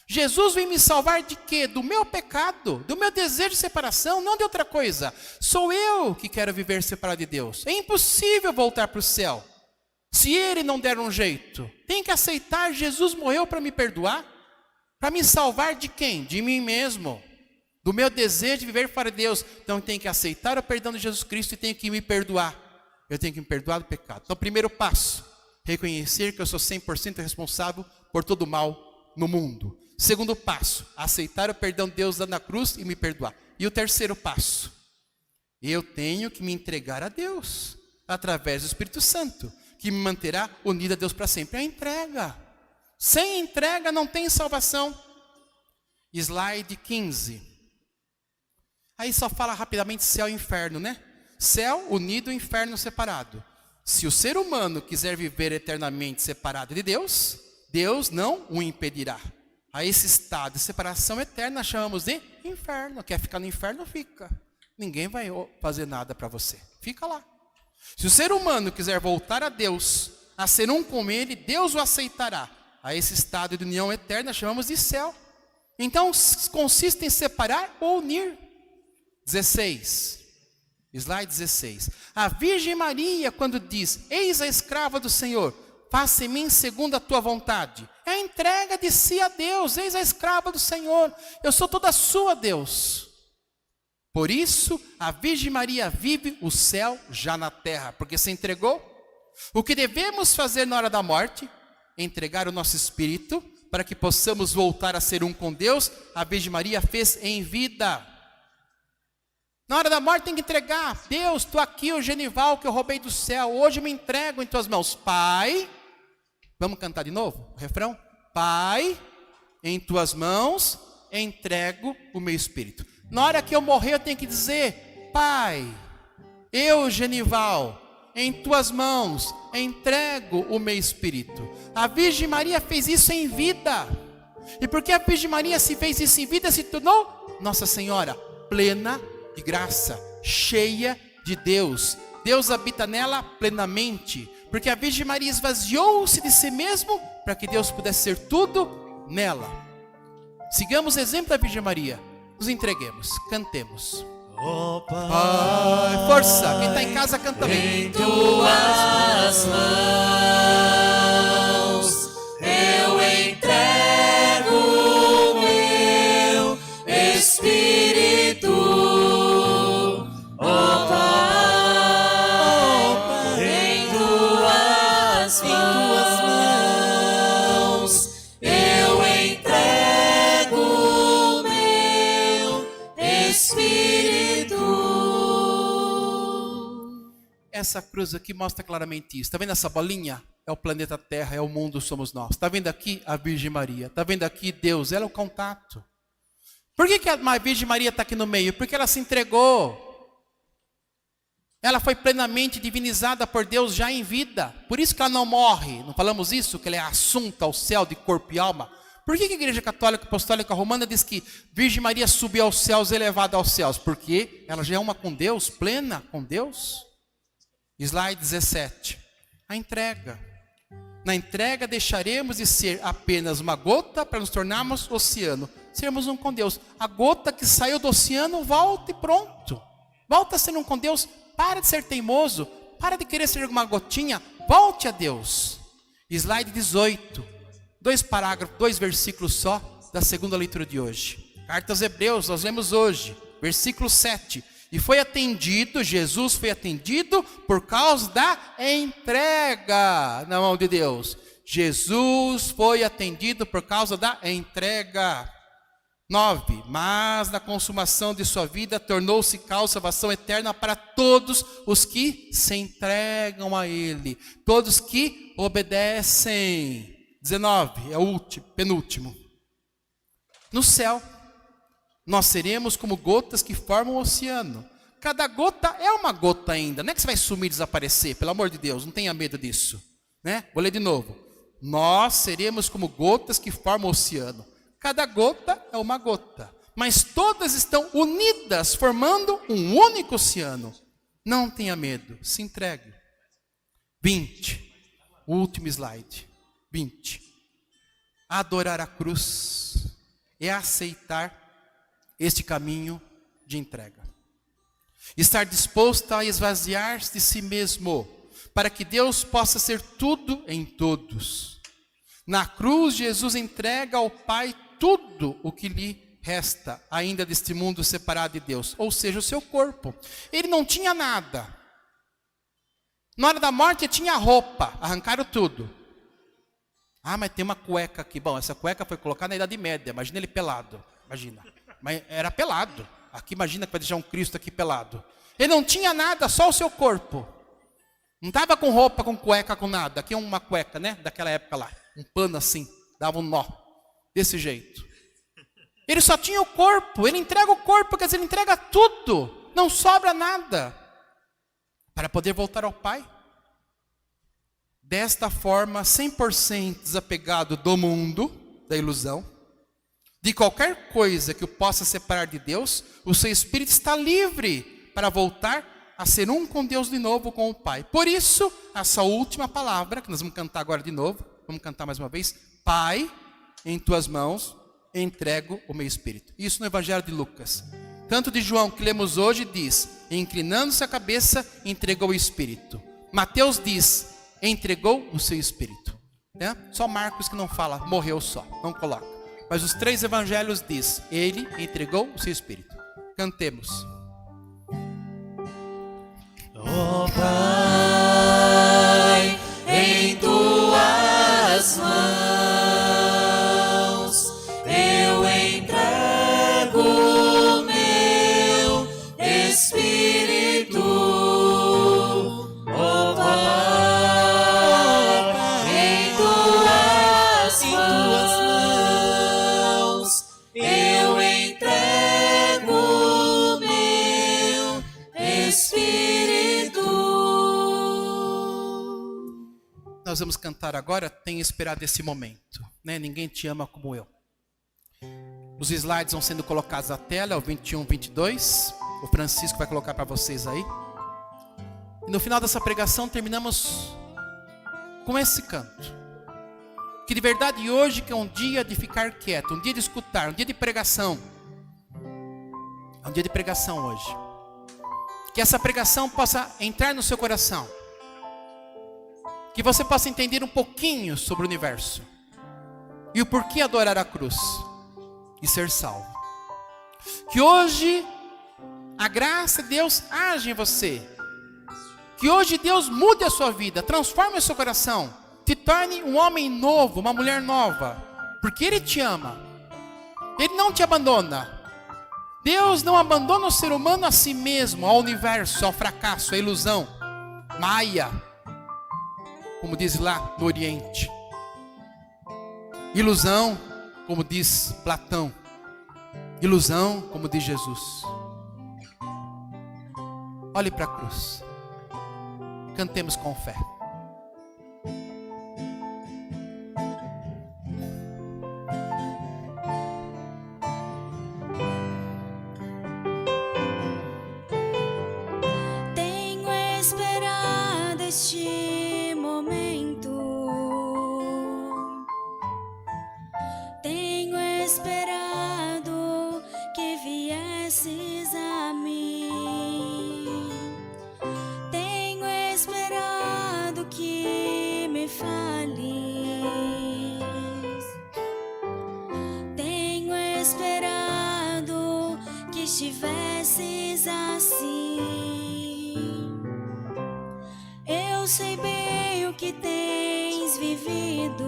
Jesus vem me salvar de quê? Do meu pecado, do meu desejo de separação, não de outra coisa. Sou eu que quero viver separado de Deus. É impossível voltar para o céu se Ele não der um jeito. Tem que aceitar, Jesus morreu para me perdoar, para me salvar de quem? De mim mesmo, do meu desejo de viver para Deus. Então eu tenho que aceitar o perdão de Jesus Cristo e tenho que me perdoar. Eu tenho que me perdoar do pecado. Então, primeiro passo, reconhecer que eu sou 100% responsável por todo o mal no mundo. Segundo passo, aceitar o perdão de Deus dado na cruz e me perdoar. E o terceiro passo, eu tenho que me entregar a Deus, através do Espírito Santo, que me manterá unido a Deus para sempre. É a entrega. Sem entrega não tem salvação. Slide 15. Aí só fala rapidamente céu e inferno, né? Céu unido e inferno separado. Se o ser humano quiser viver eternamente separado de Deus, Deus não o impedirá. A esse estado de separação eterna chamamos de inferno. Quer ficar no inferno? Fica. Ninguém vai fazer nada para você. Fica lá. Se o ser humano quiser voltar a Deus, a ser um com Ele, Deus o aceitará. A esse estado de união eterna chamamos de céu. Então consiste em separar ou unir. 16. Slide 16. A Virgem Maria, quando diz, eis a escrava do Senhor, faça em mim segundo a tua vontade. É a entrega de si a Deus. Eis a escrava do Senhor. Eu sou toda sua, Deus. Por isso, a Virgem Maria vive o céu já na terra. Porque se entregou. O que devemos fazer na hora da morte? Entregar o nosso espírito para que possamos voltar a ser um com Deus. A Virgem Maria fez em vida. Na hora da morte tem que entregar. Deus, estou aqui, o genival que eu roubei do céu. Hoje eu me entrego em tuas mãos. Pai... Vamos cantar de novo o refrão? Pai, em tuas mãos entrego o meu espírito. Na hora que eu morrer eu tenho que dizer, Pai, eu, Genival, em tuas mãos entrego o meu espírito. A Virgem Maria fez isso em vida. E porque a Virgem Maria se fez isso em vida, se tornou Nossa Senhora plena de graça, cheia de Deus, Deus habita nela plenamente, porque a Virgem Maria esvaziou-se de si mesmo para que Deus pudesse ser tudo nela. Sigamos o exemplo da Virgem Maria. Nos entreguemos, cantemos. Ó Pai, Pai, força, quem está em casa canta também. em tuas mãos eu entrego o meu espírito. Ó Pai, em tuas mãos eu entrego o meu espírito. Essa cruz aqui mostra claramente isso. Está vendo essa bolinha? É o planeta Terra, é o mundo, somos nós. Está vendo aqui a Virgem Maria? Está vendo aqui Deus? Ela é o contato. Por que a Virgem Maria está aqui no meio? Porque ela se entregou. Ela foi plenamente divinizada por Deus já em vida. Por isso que ela não morre. Não falamos isso? Que ela é assunta ao céu de corpo e alma. Por que a Igreja Católica Apostólica Romana diz que Virgem Maria subiu aos céus, elevada aos céus? Porque ela já é uma com Deus, plena com Deus. Slide 17. A entrega. Na entrega deixaremos de ser apenas uma gota para nos tornarmos oceano. Sermos um com Deus. A gota que saiu do oceano volta e pronto. Volta a ser um com Deus. Para de ser teimoso. Para de querer ser uma gotinha. Volte a Deus. Slide 18. 2 parágrafos, 2 versículos só da segunda leitura de hoje. Carta aos Hebreus, nós lemos hoje. Versículo 7. E foi atendido, Jesus foi atendido por causa da entrega na mão de Deus. Jesus foi atendido por causa da entrega. 9. Mas na consumação de sua vida tornou-se causa de salvação eterna para todos os que se entregam a Ele. Todos que obedecem. 19, é o último, penúltimo. No céu, nós seremos como gotas que formam o oceano. Cada gota é uma gota ainda. Não é que você vai sumir e desaparecer, pelo amor de Deus, não tenha medo disso. Né? Vou ler de novo. Nós seremos como gotas que formam o oceano. Cada gota é uma gota. Mas todas estão unidas, formando um único oceano. Não tenha medo, se entregue. 20, o último slide. 20. Adorar a cruz é aceitar este caminho de entrega. Estar disposto a esvaziar-se de si mesmo, para que Deus possa ser tudo em todos. Na cruz, Jesus entrega ao Pai tudo o que lhe resta, ainda deste mundo separado de Deus, ou seja, o seu corpo. Ele não tinha nada. Na hora da morte, ele tinha roupa, arrancaram tudo. Ah, mas tem uma cueca aqui. Bom, essa cueca foi colocada na Idade Média. Imagina ele pelado. Imagina. Mas era pelado. Aqui imagina que vai deixar um Cristo aqui pelado. Ele não tinha nada, só o seu corpo. Não estava com roupa, com cueca, com nada. Aqui é uma cueca, né? Daquela época lá. Um pano assim. Dava um nó. Desse jeito. Ele só tinha o corpo. Ele entrega o corpo, quer dizer, ele entrega tudo. Não sobra nada. Para poder voltar ao Pai. Desta forma, 100% desapegado do mundo, da ilusão, de qualquer coisa que o possa separar de Deus, o seu espírito está livre para voltar a ser um com Deus de novo, com o Pai. Por isso, essa última palavra, que nós vamos cantar agora de novo, vamos cantar mais uma vez. Pai, em tuas mãos, entrego o meu espírito. Isso no Evangelho de Lucas. Tanto de João, que lemos hoje, diz, inclinando-se a cabeça, entregou o espírito. Mateus diz, entregou o seu espírito. Né? Só Marcos que não fala, morreu só, não coloca. Mas os 3 evangelhos diz, ele entregou o seu espírito. Cantemos. Ó Pai, em tuas mãos eu entrego o meu espírito. Ó Pai, em tuas mãos eu entrego o meu espírito. Nós vamos cantar agora, tenho esperado esse momento. Né? Ninguém te ama como eu. Os slides vão sendo colocados na tela, o 21, 22. O Francisco vai colocar para vocês aí. E no final dessa pregação terminamos com esse canto. Que de verdade hoje que é um dia de ficar quieto, um dia de escutar, um dia de pregação. É um dia de pregação hoje. Que essa pregação possa entrar no seu coração. Que você possa entender um pouquinho sobre o universo. E o porquê adorar a cruz. E ser salvo. Que hoje a graça de Deus age em você. Que hoje Deus mude a sua vida, transforme o seu coração. Te torne um homem novo, uma mulher nova. Porque Ele te ama. Ele não te abandona. Deus não abandona o ser humano a si mesmo, ao universo, ao fracasso, à ilusão. Maia, como diz lá no Oriente. Ilusão, como diz Platão. Ilusão, como diz Jesus. Olhe para a cruz. Cantemos com fé. Tenho esperado este momento. Tenho esperado que viesses a mim. Tenho esperado que me fales. Tenho esperado que estivesses assim. Eu sei bem o que tens vivido.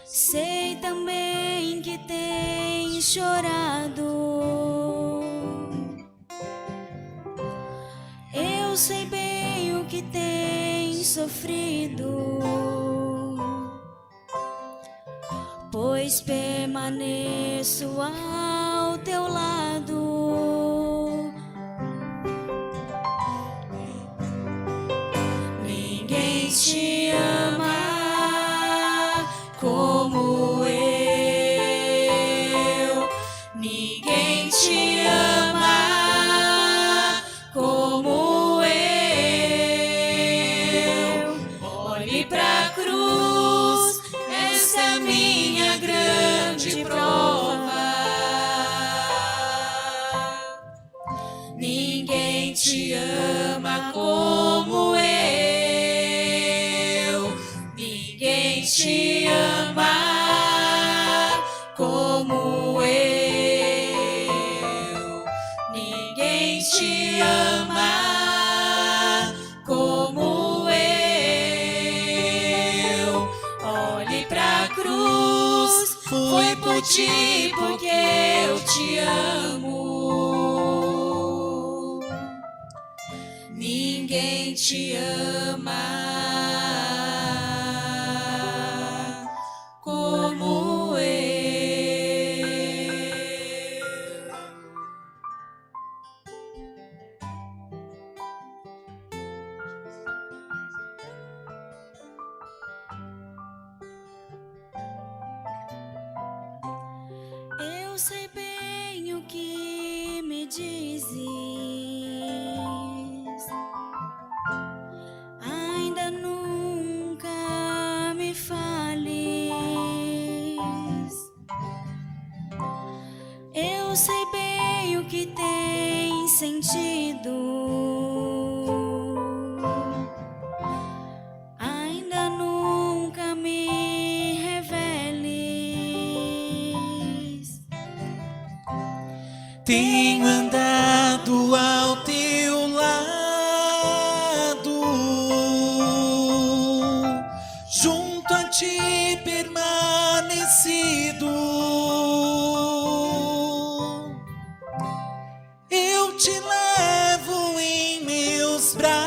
Sei também que tens chorado. Eu sei bem o que tens sofrido, pois permaneço ao teu lado. Ninguém te ama como eu. Ninguém te ama como eu. Olhe pra cruz, essa é a minha grande prova. Ninguém te ama como eu. Ninguém te ama como eu. Ninguém te ama como eu. Olhe pra cruz, foi por ti porque eu te amo. Ninguém te ama como eu. Eu sei bem o que me dizes. Ainda nunca me fales. Eu sei bem o que tens sentido. Ainda nunca me reveles. Tenho andado ao teu lado, junto a ti permanecido. Eu te levo em meus braços,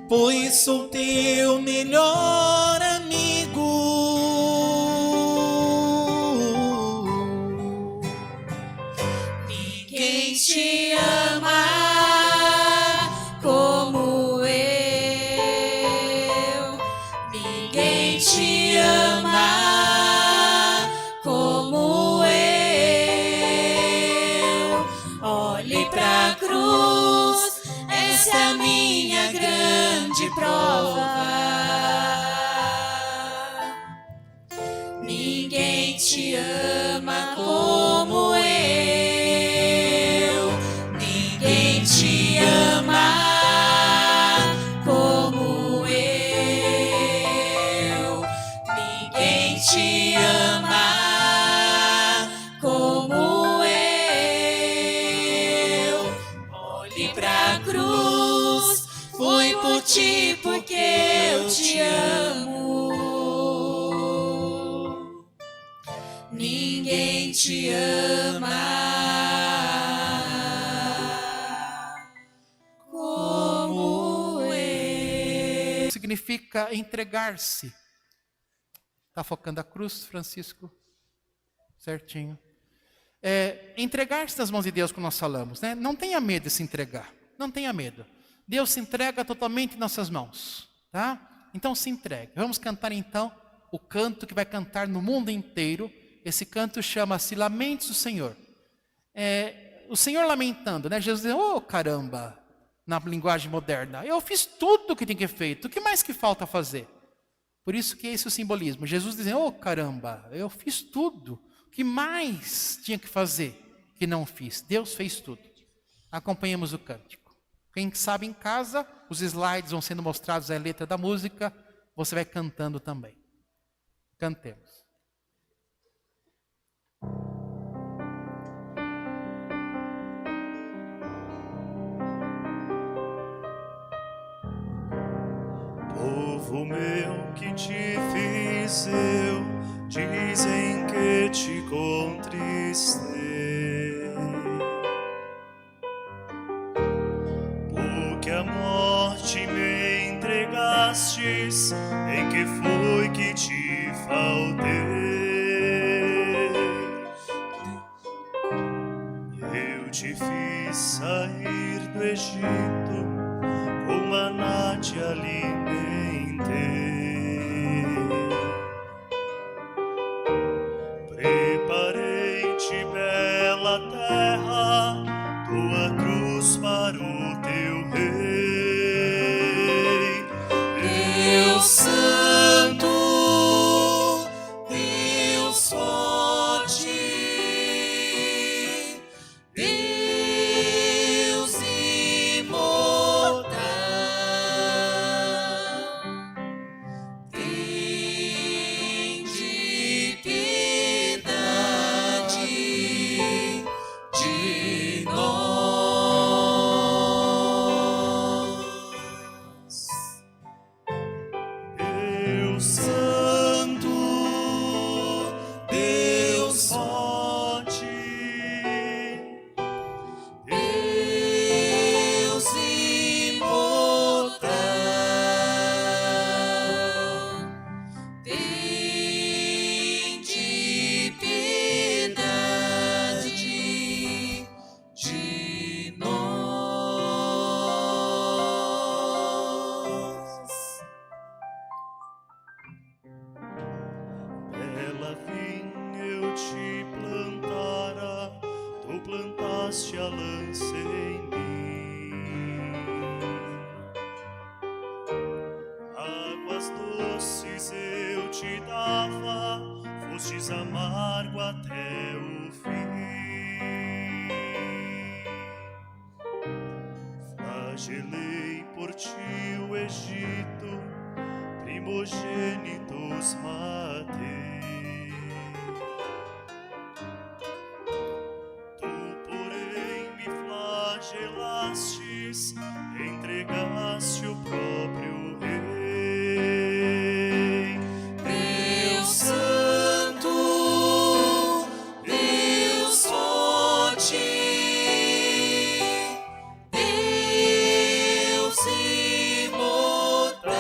pois sou teu melhor amigo. Ninguém te ama como eu. Ninguém te ama como eu. esta é a minha grande prova. Ninguém te ama como eu. Ninguém te ama como eu. Ninguém te ama como eu. Olhe pra cruz, fui por ti porque eu te amo. Ninguém te ama como eu. Significa entregar-se. Tá focando a cruz, Francisco? Certinho. Entregar-se nas mãos de Deus, como nós falamos, né? Não tenha medo de se entregar. Não tenha medo. Deus se entrega totalmente em nossas mãos, tá? Então se entregue. Vamos cantar então o canto que vai cantar no mundo inteiro. Esse canto chama-se Lamentos do Senhor. O Senhor lamentando, né? Jesus dizendo, oh caramba, na linguagem moderna, eu fiz tudo o que tem que ser feito, o que mais que falta fazer? Por isso que esse é o simbolismo. Jesus dizendo, oh caramba, eu fiz tudo, o que mais tinha que fazer que não fiz? Deus fez tudo. Acompanhemos o cântico. Quem sabe em casa, os slides vão sendo mostrados a letra da música, você vai cantando também. Cantemos. Povo meu, que te fiz eu, dizem que te contristei, porque a morte me entregastes, em que foi que te faltei. Eu te fiz sair do Egito, com maná te alimentei. Preparei-te bela terra, tua cruz para o teu rei. Deus santo, Deus forte, Deus imortal, tende piedade de nós. Deus santo, Deus forte, Deus imortal, tende piedade de nós. Bela vinha eu te plantara, tu plantaste a lança em mim. Águas doces eu te dava, fostes amargo até o fim. Flagelei por ti o Egito, primogênitos matei. Tu, porém, me flagelastes, entregaste o próprio rei. Deus santo, Deus forte, Deus imortal,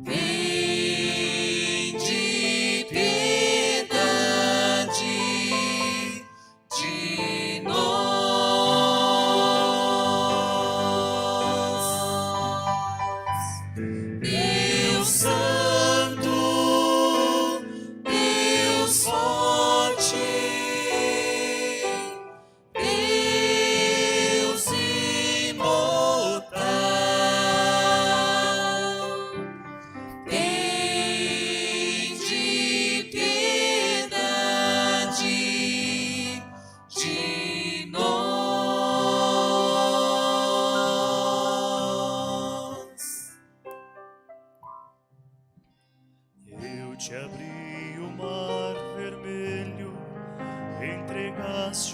tende piedade de nós.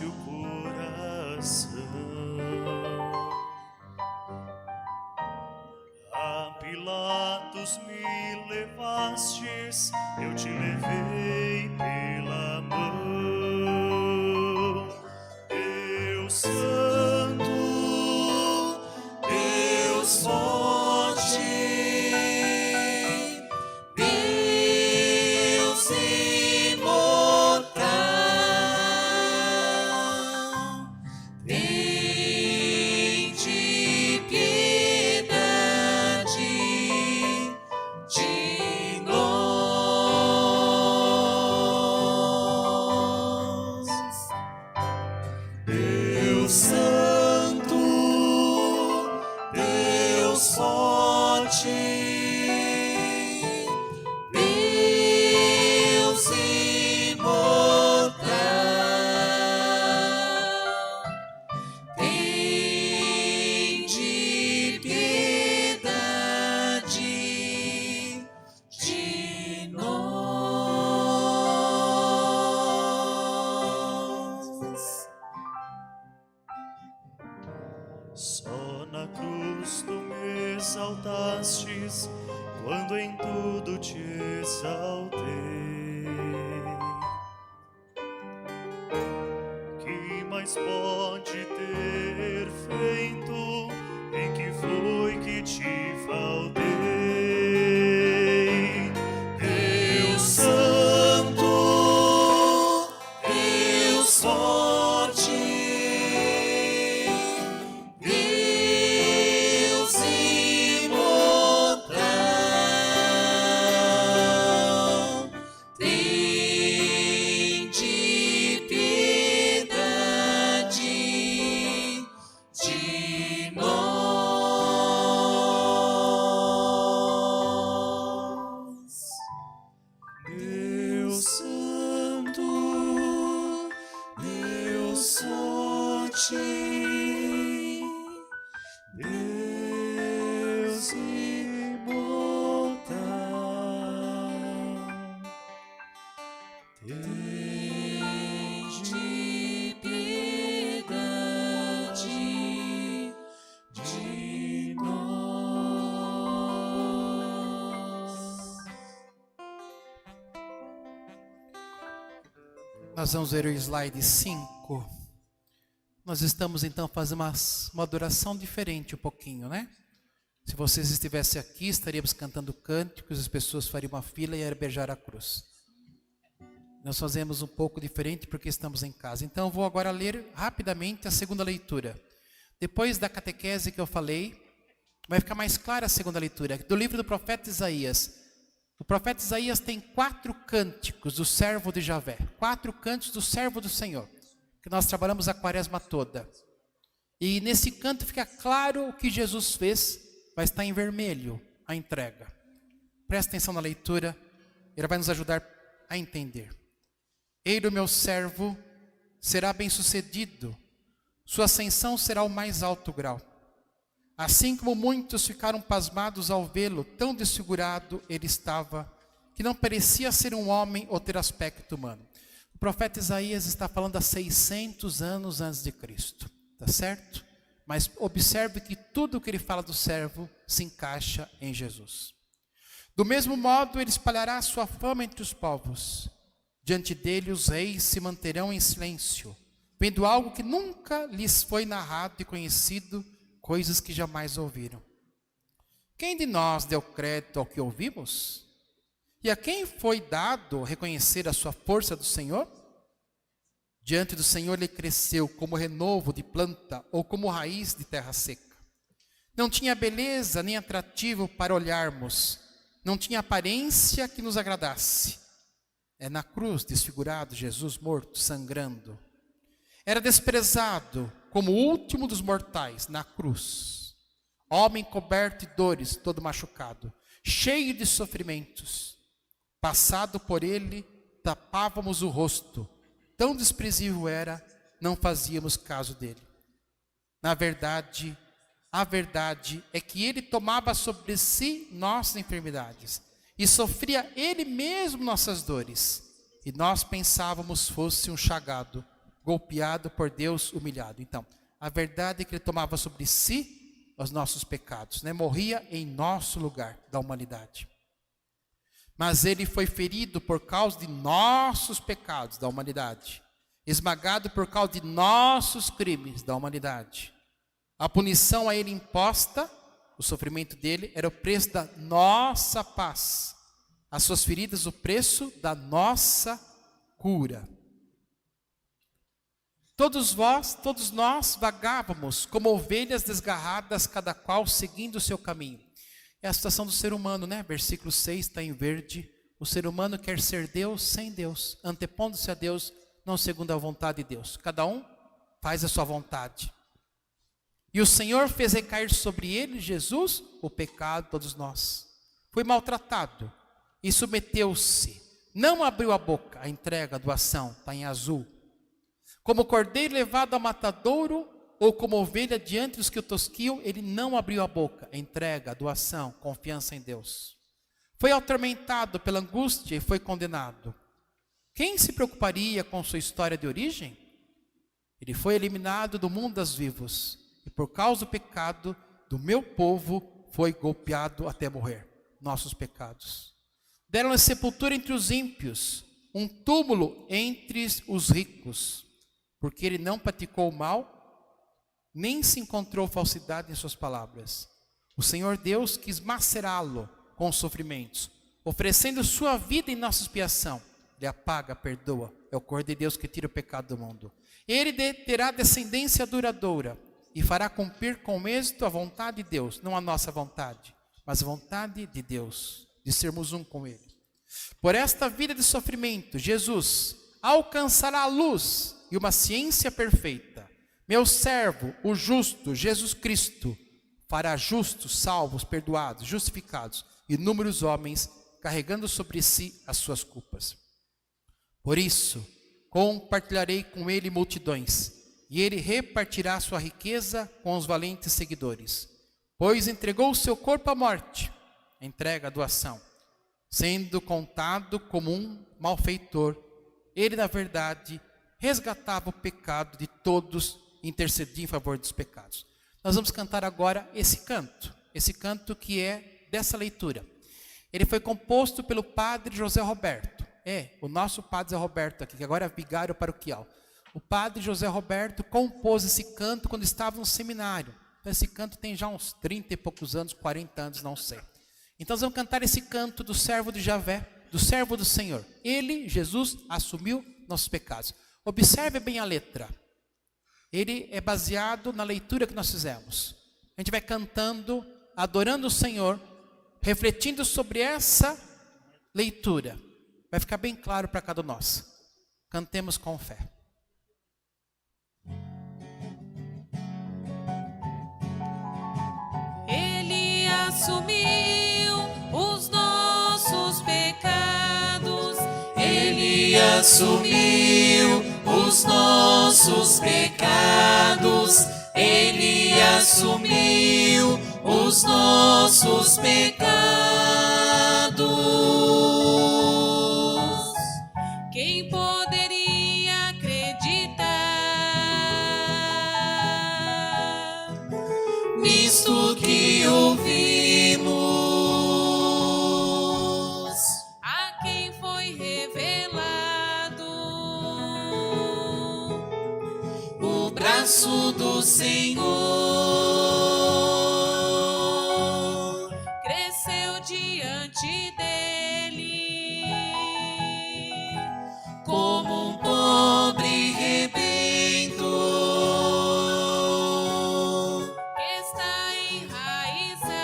o coração. A Pilatos me levastes, eu te levei pela mão. Deus Santo, Deus forte, Deus imortal, tende piedade de nós. Deus Santo, Deus forte, Deus imortal, tende piedade de nós. só na cruz tu me exaltastes, quando em tudo te exaltei. Que mais pode ter feito, em que foi que te faltei? Deus Santo, Deus forte, Deus imortal, tende piedade de nós. Deus Santo, Deus forte, Deus imortal, Tende piedade de nós. Nós vamos ver o slide 5. Nós estamos então fazendo uma adoração diferente um pouquinho, né? Se vocês estivessem aqui, estaríamos cantando cânticos, as pessoas fariam uma fila e iam beijar a cruz. Nós fazemos um pouco diferente porque estamos em casa. Então eu vou agora ler rapidamente a segunda leitura. Depois da catequese que eu falei, vai ficar mais clara a segunda leitura. Do livro do profeta Isaías. O profeta Isaías tem 4 cânticos do servo de Javé. 4 cânticos do servo do Senhor. Que nós trabalhamos a quaresma toda. E nesse canto fica claro o que Jesus fez. Vai estar em vermelho a entrega. Presta atenção na leitura. Ele vai nos ajudar a entender. Eis o meu servo será bem-sucedido. Sua ascensão será o mais alto grau. Assim como muitos ficaram pasmados ao vê-lo, tão desfigurado ele estava, que não parecia ser um homem ou ter aspecto humano. O profeta Isaías está falando há 600 anos antes de Cristo, tá certo? Mas observe que tudo o que ele fala do servo se encaixa em Jesus. Do mesmo modo, ele espalhará a sua fama entre os povos. Diante dele os reis se manterão em silêncio, vendo algo que nunca lhes foi narrado e conhecido, coisas que jamais ouviram. Quem de nós deu crédito ao que ouvimos? E a quem foi dado reconhecer a sua força do Senhor? Diante do Senhor ele cresceu como renovo de planta ou como raiz de terra seca. Não tinha beleza nem atrativo para olharmos, não tinha aparência que nos agradasse. É na cruz desfigurado, Jesus morto, sangrando. Era desprezado como o último dos mortais na cruz. Homem coberto de dores, todo machucado, cheio de sofrimentos. Passado por ele, tapávamos o rosto. Tão desprezível era, não fazíamos caso dele. Na verdade, a verdade é que ele tomava sobre si nossas enfermidades e sofria ele mesmo nossas dores. E nós pensávamos fosse um chagado golpeado por Deus, humilhado. Então, a verdade é que ele tomava sobre si os nossos pecados, né? Morria em nosso lugar da humanidade. Mas ele foi ferido por causa de nossos pecados da humanidade, esmagado por causa de nossos crimes da humanidade. A punição a ele imposta, o sofrimento dele, era o preço da nossa paz. As suas feridas, o preço da nossa cura. Todos nós vagávamos como ovelhas desgarradas, cada qual seguindo o seu caminho. É a situação do ser humano, né? Versículo 6 está em verde. O ser humano quer ser Deus sem Deus, antepondo-se a Deus, não segundo a vontade de Deus. Cada um faz a sua vontade. E o Senhor fez recair sobre ele, Jesus, o pecado de todos nós. Foi maltratado e submeteu-se. Não abriu a boca, a entrega, a doação, está em azul. Como cordeiro levado ao matadouro, ou como ovelha diante dos que o tosquiam, ele não abriu a boca, a entrega, a doação, confiança em Deus. Foi atormentado pela angústia e foi condenado. Quem se preocuparia com sua história de origem? Ele foi eliminado do mundo dos vivos, e por causa do pecado do meu povo, foi golpeado até morrer. Nossos pecados. Deram-lhe sepultura entre os ímpios, um túmulo entre os ricos, porque ele não praticou o mal, nem se encontrou falsidade em suas palavras. O Senhor Deus quis macerá-lo com os sofrimentos, oferecendo sua vida em nossa expiação. Ele apaga, perdoa. É o Cordeiro de Deus que tira o pecado do mundo. Ele terá descendência duradoura e fará cumprir com êxito a vontade de Deus, não a nossa vontade, mas a vontade de Deus, de sermos um com Ele. Por esta vida de sofrimento, Jesus alcançará a luz e uma ciência perfeita. Meu servo, o justo, Jesus Cristo, fará justos, salvos, perdoados, justificados, inúmeros homens, carregando sobre si as suas culpas. Por isso, compartilharei com ele multidões, e ele repartirá sua riqueza com os valentes seguidores. Pois entregou o seu corpo à morte, entrega a doação, sendo contado como um malfeitor. Ele, na verdade, resgatava o pecado de todos, intercedia em favor dos pecados. Nós vamos cantar agora esse canto que é dessa leitura. Ele foi composto pelo padre José Roberto, o nosso padre José Roberto aqui, que agora é vigário paroquial. O padre José Roberto compôs esse canto quando estava no seminário. Então esse canto tem já uns 30 e poucos anos, 40 anos, não sei. Então nós vamos cantar esse canto do servo de Javé, do servo do Senhor. Ele, Jesus, assumiu nossos pecados. Observe bem a letra. Ele é baseado na leitura que nós fizemos. A gente vai cantando, adorando o Senhor, refletindo sobre essa leitura. Vai ficar bem claro para cada um de nós. Cantemos com fé. Ele assumiu os nossos pecados. Ele assumiu os nossos pecados. Ele assumiu os nossos pecados. Quem poderia acreditar nisto que ouvimos? A quem foi revelado o braço do Senhor? Cresceu diante dele como um pobre rebento que está enraizado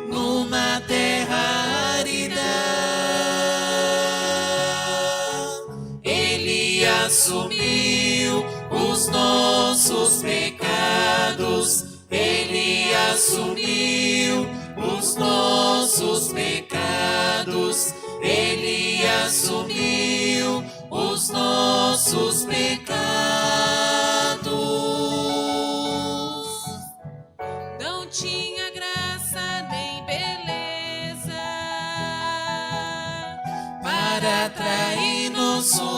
numa terra árida. Ele assumiu os nossos pecados. Ele assumiu os nossos pecados. Ele assumiu os nossos pecados. Não tinha graça nem beleza para atrair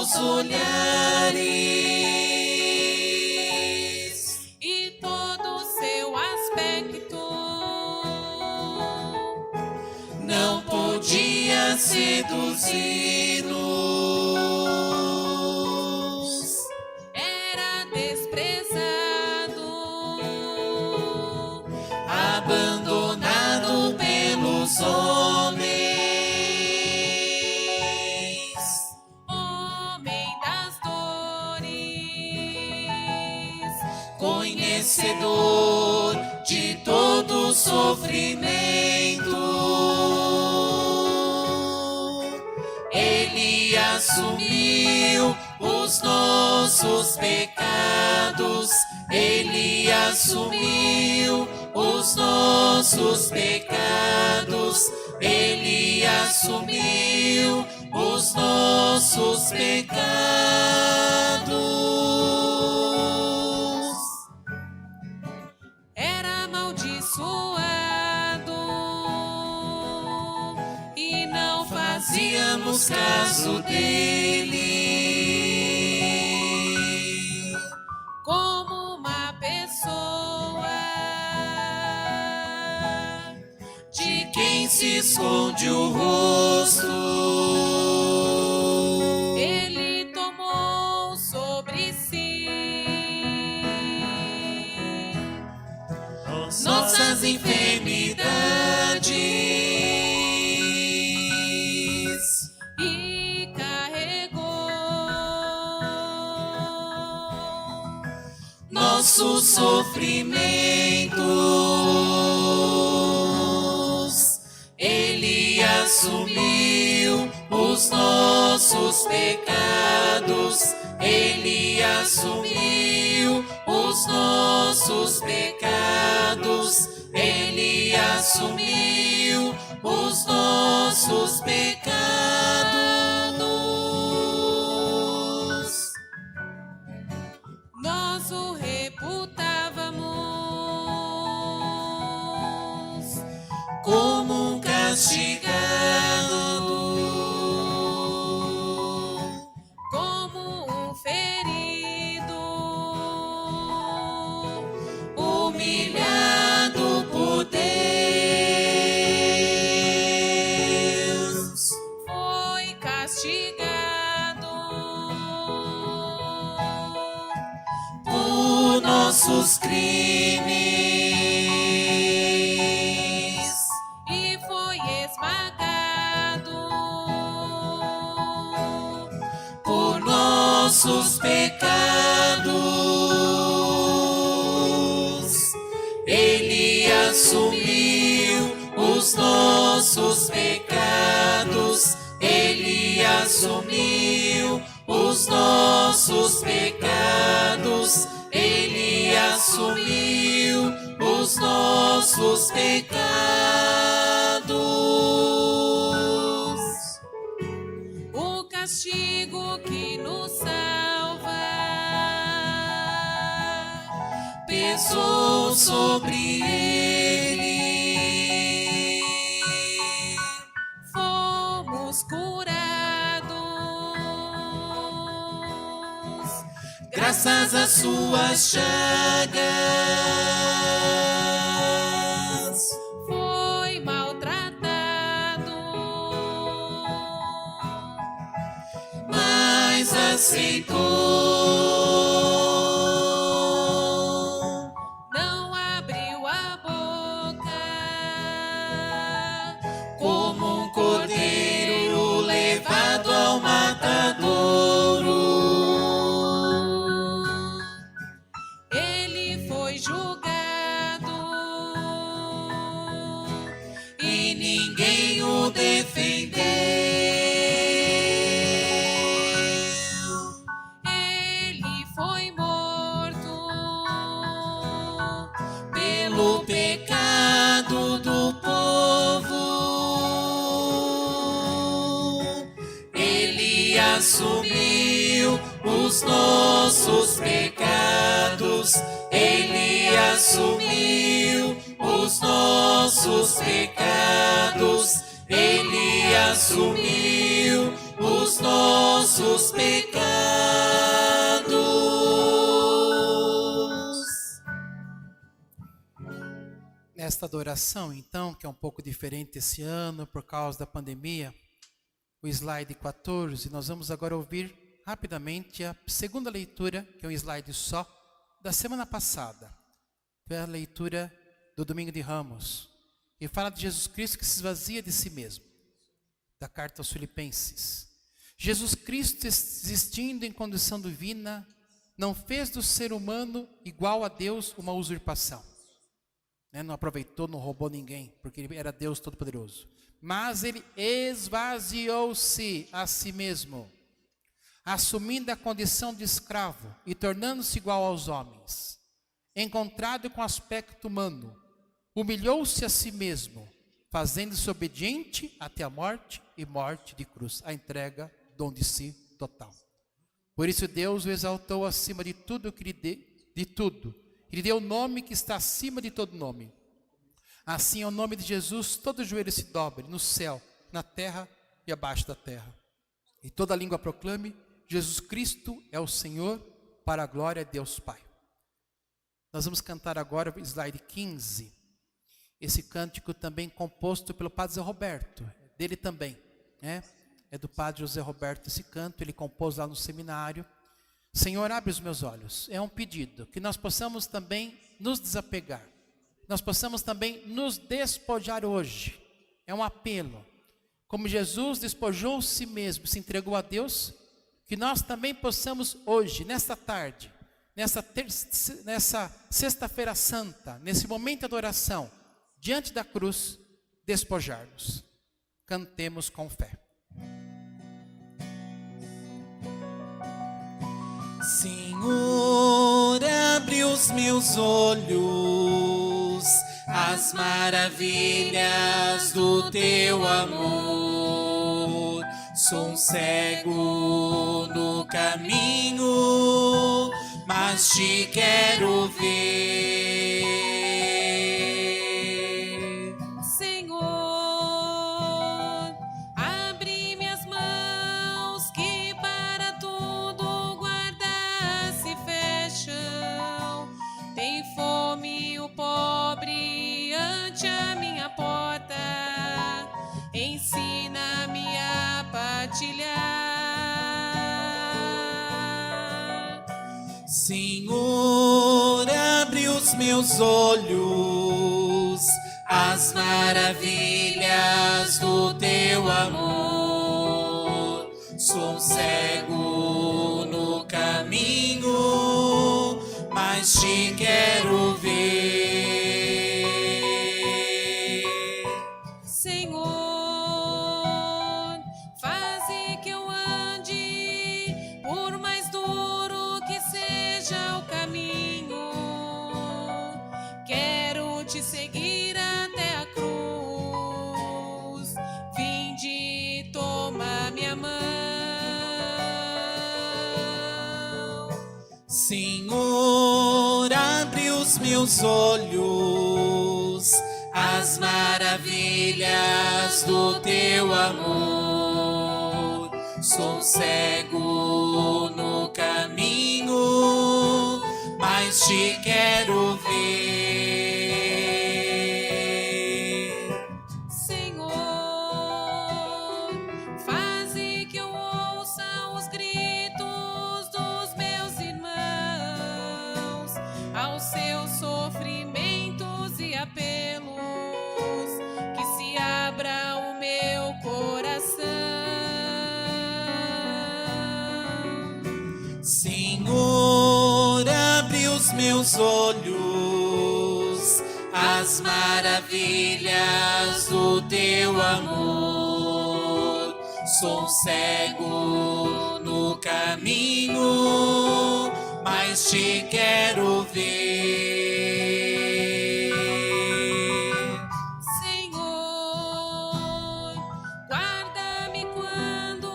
os olhares e todo o seu aspecto não podia seduzi-los. Era desprezado, abandonado pelos homens. Conhecedor de todo sofrimento, Ele assumiu os nossos pecados, Ele assumiu os nossos pecados, Ele assumiu os nossos pecados. E não fazíamos caso dele, como uma pessoa de quem se esconde o rosto. Ele tomou sobre si nossas enfermidades e carregou nossos sofrimentos. Ele assumiu os nossos pecados, Ele assumiu os nossos pecados, Ele assumiu os nossos pecados. Nós o reputávamos como um castigado, como um ferido, humilhado por Deus, foi castigado por nossos crimes e foi esmagado por nossos pecados. Ele assumiu os nossos pecados, Ele assumiu os nossos pecados, Ele assumiu os nossos pecados. O castigo que nos salva pesou sobre ele. Fomos curados graças às suas chagas. Foi maltratado, mas aceitou. Não abriu a boca, como um cordeiro levado ao matadouro. Ele foi julgado e ninguém o defendeu. Ele foi morto pelo pecado do povo. Ele assumiu os nossos pecados, Ele assumiu os nossos pecados, Ele assumiu os nossos pecados. Nesta adoração, então, que é um pouco diferente esse ano por causa da pandemia, o slide 14, nós vamos agora ouvir rapidamente a segunda leitura, que é um slide só, da semana passada. Foi a leitura do Domingo de Ramos, e fala de Jesus Cristo que se esvazia de si mesmo, da carta aos Filipenses. Jesus Cristo, existindo em condição divina, não fez do ser humano igual a Deus uma usurpação. Não aproveitou, não roubou ninguém, porque ele era Deus Todo-Poderoso. Mas ele esvaziou-se a si mesmo, assumindo a condição de escravo e tornando-se igual aos homens. Encontrado com aspecto humano, humilhou-se a si mesmo, fazendo-se obediente até a morte e morte de cruz, a entrega, dom de si total. Por isso Deus o exaltou acima de tudo que de tudo. Ele deu o nome que está acima de todo nome. Assim, ao nome de Jesus, todo joelho se dobre, no céu, na terra e abaixo da terra. E toda língua proclame, Jesus Cristo é o Senhor, para a glória de Deus Pai. Nós vamos cantar agora o slide 15. Esse cântico também composto pelo Padre José Roberto, dele também, né? É do Padre José Roberto esse canto, ele compôs lá no seminário. Senhor, abre os meus olhos. É um pedido, que nós possamos também nos desapegar. Nós possamos também nos despojar hoje. É um apelo. Como Jesus despojou si mesmo, se entregou a Deus, que nós também possamos hoje, nesta tarde, nessa sexta-feira santa, nesse momento de adoração, diante da cruz, despojar-nos. Cantemos com fé. Senhor, abre os meus olhos, as maravilhas do teu amor. Sou um cego no caminho, mas te quero ver. Senhor, abre minhas mãos que para tudo guardas se fecham. Tem fome o pobre ante a minha porta. Ensina-me a partilhar. Senhor, abre os meus olhos, as maravilhas do teu amor. Sou um cego no caminho, mas te quero ver. Senhor, faze que eu ande, por mais duro que seja o caminho. Quero te seguir até a cruz. Vinde, toma minha mão. Senhor, abre os meus olhos, as maravilhas do teu amor. Sou um cego no caminho, mas te quero ver. Senhor, faze que eu ouça os gritos dos meus irmãos, aos seus sofrimentos e apelos, que se abra o meu coração. Senhor, abre os meus olhos, as maravilhas do teu amor. Sou um cego no caminho, mas te quero ver. Senhor, guarda-me quando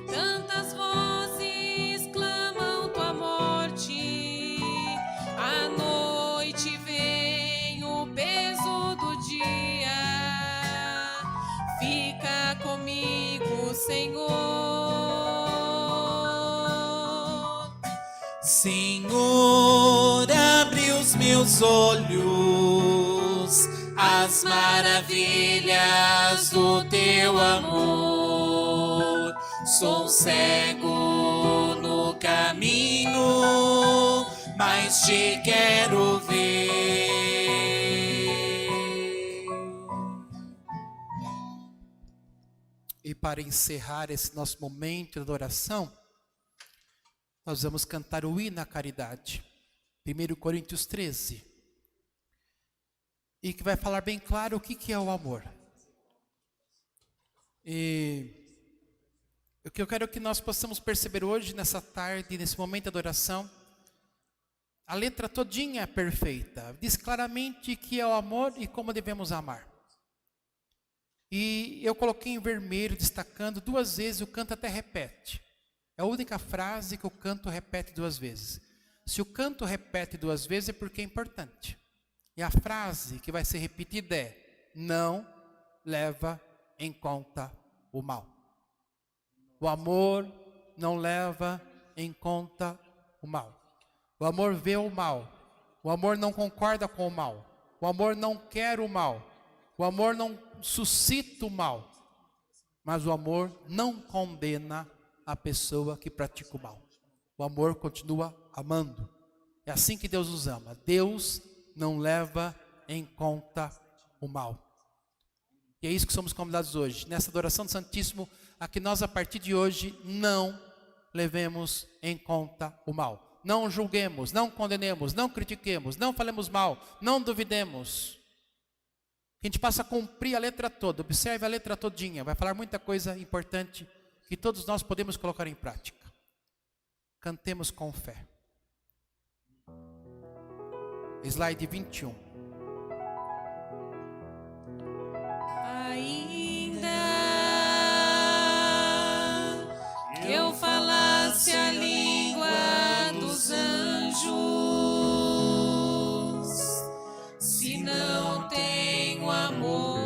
tantas vozes clamam tua morte. À noite vem o peso do dia, Senhor, abre os meus olhos às maravilhas do teu amor. Sou cego no caminho, mas te quero ver. E para encerrar esse nosso momento de adoração, nós vamos cantar o hino à caridade, 1 Coríntios 13, e que vai falar bem claro o que é o amor. E o que eu quero que nós possamos perceber hoje, nessa tarde, nesse momento de adoração, a letra todinha é perfeita, diz claramente que é o amor e como devemos amar. E eu coloquei em vermelho, destacando 2 vezes, o canto até repete. É a única frase que o canto repete 2 vezes. Se o canto repete 2 vezes é porque é importante. E a frase que vai ser repetida é: não leva em conta o mal. O amor não leva em conta o mal. O amor vê o mal. O amor não concorda com o mal. O amor não quer o mal. O amor não suscita o mal. Mas o amor não condena a pessoa que pratica o mal. O amor continua amando. É assim que Deus nos ama. Deus não leva em conta o mal. E é isso que somos convidados hoje, nessa adoração do Santíssimo, a que nós a partir de hoje não levemos em conta o mal. Não julguemos, não condenemos, não critiquemos, não falemos mal, não duvidemos. Que a gente possa cumprir a letra toda. Observe a letra todinha, vai falar muita coisa importante que todos nós podemos colocar em prática. Cantemos com fé. Slide 21. Ainda que eu falasse a língua dos anjos, se não tenho amor,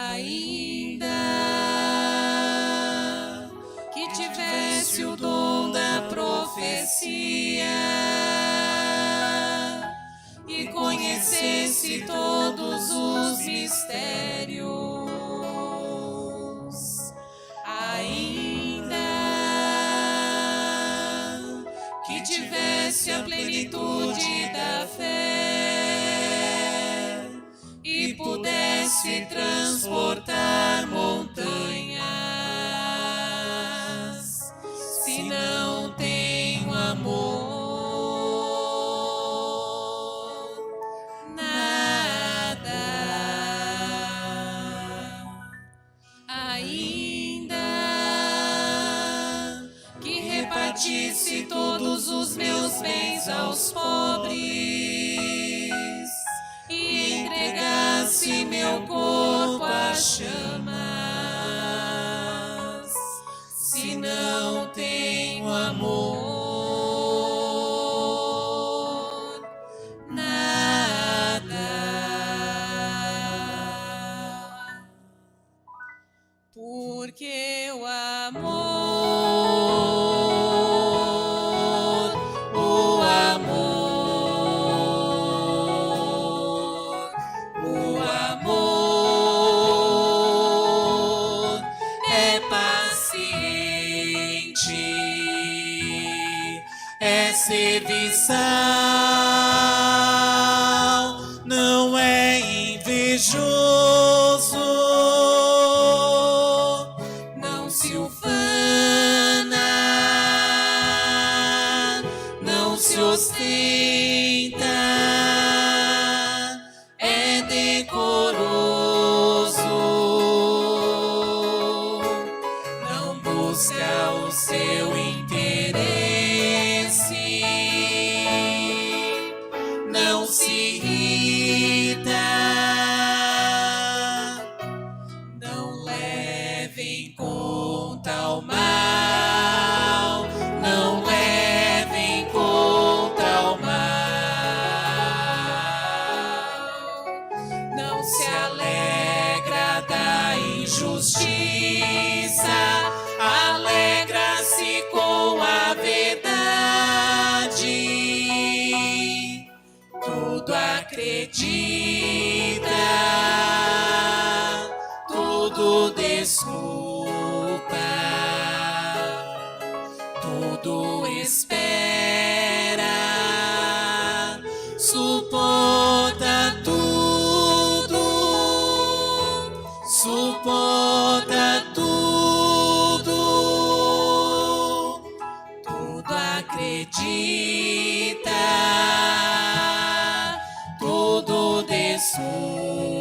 ainda que tivesse o dom da profecia e conhecesse todos os mistérios, ainda que tivesse a plenitude da fé e pudesse transportar montanhas, se não tenho amor, nada. Ainda que repartisse todos os meus bens aos pobres e entregasse meu corpo a chamas, se não tenho amor, nada. Porque o amor, o amor, o amor é paciente, é serviçal, não é invejoso, não se ufana, não se ostenta, é decoroso, não busca o seu interesse, não se irrita, não leva em conta o mal, não leva em conta o mal, não se alegra tem justiça, alegra-se com a verdade, tudo acredita, tudo desculpa, tudo espera, suporta tudo, suporta tudo, tudo acredita, tudo desculpa,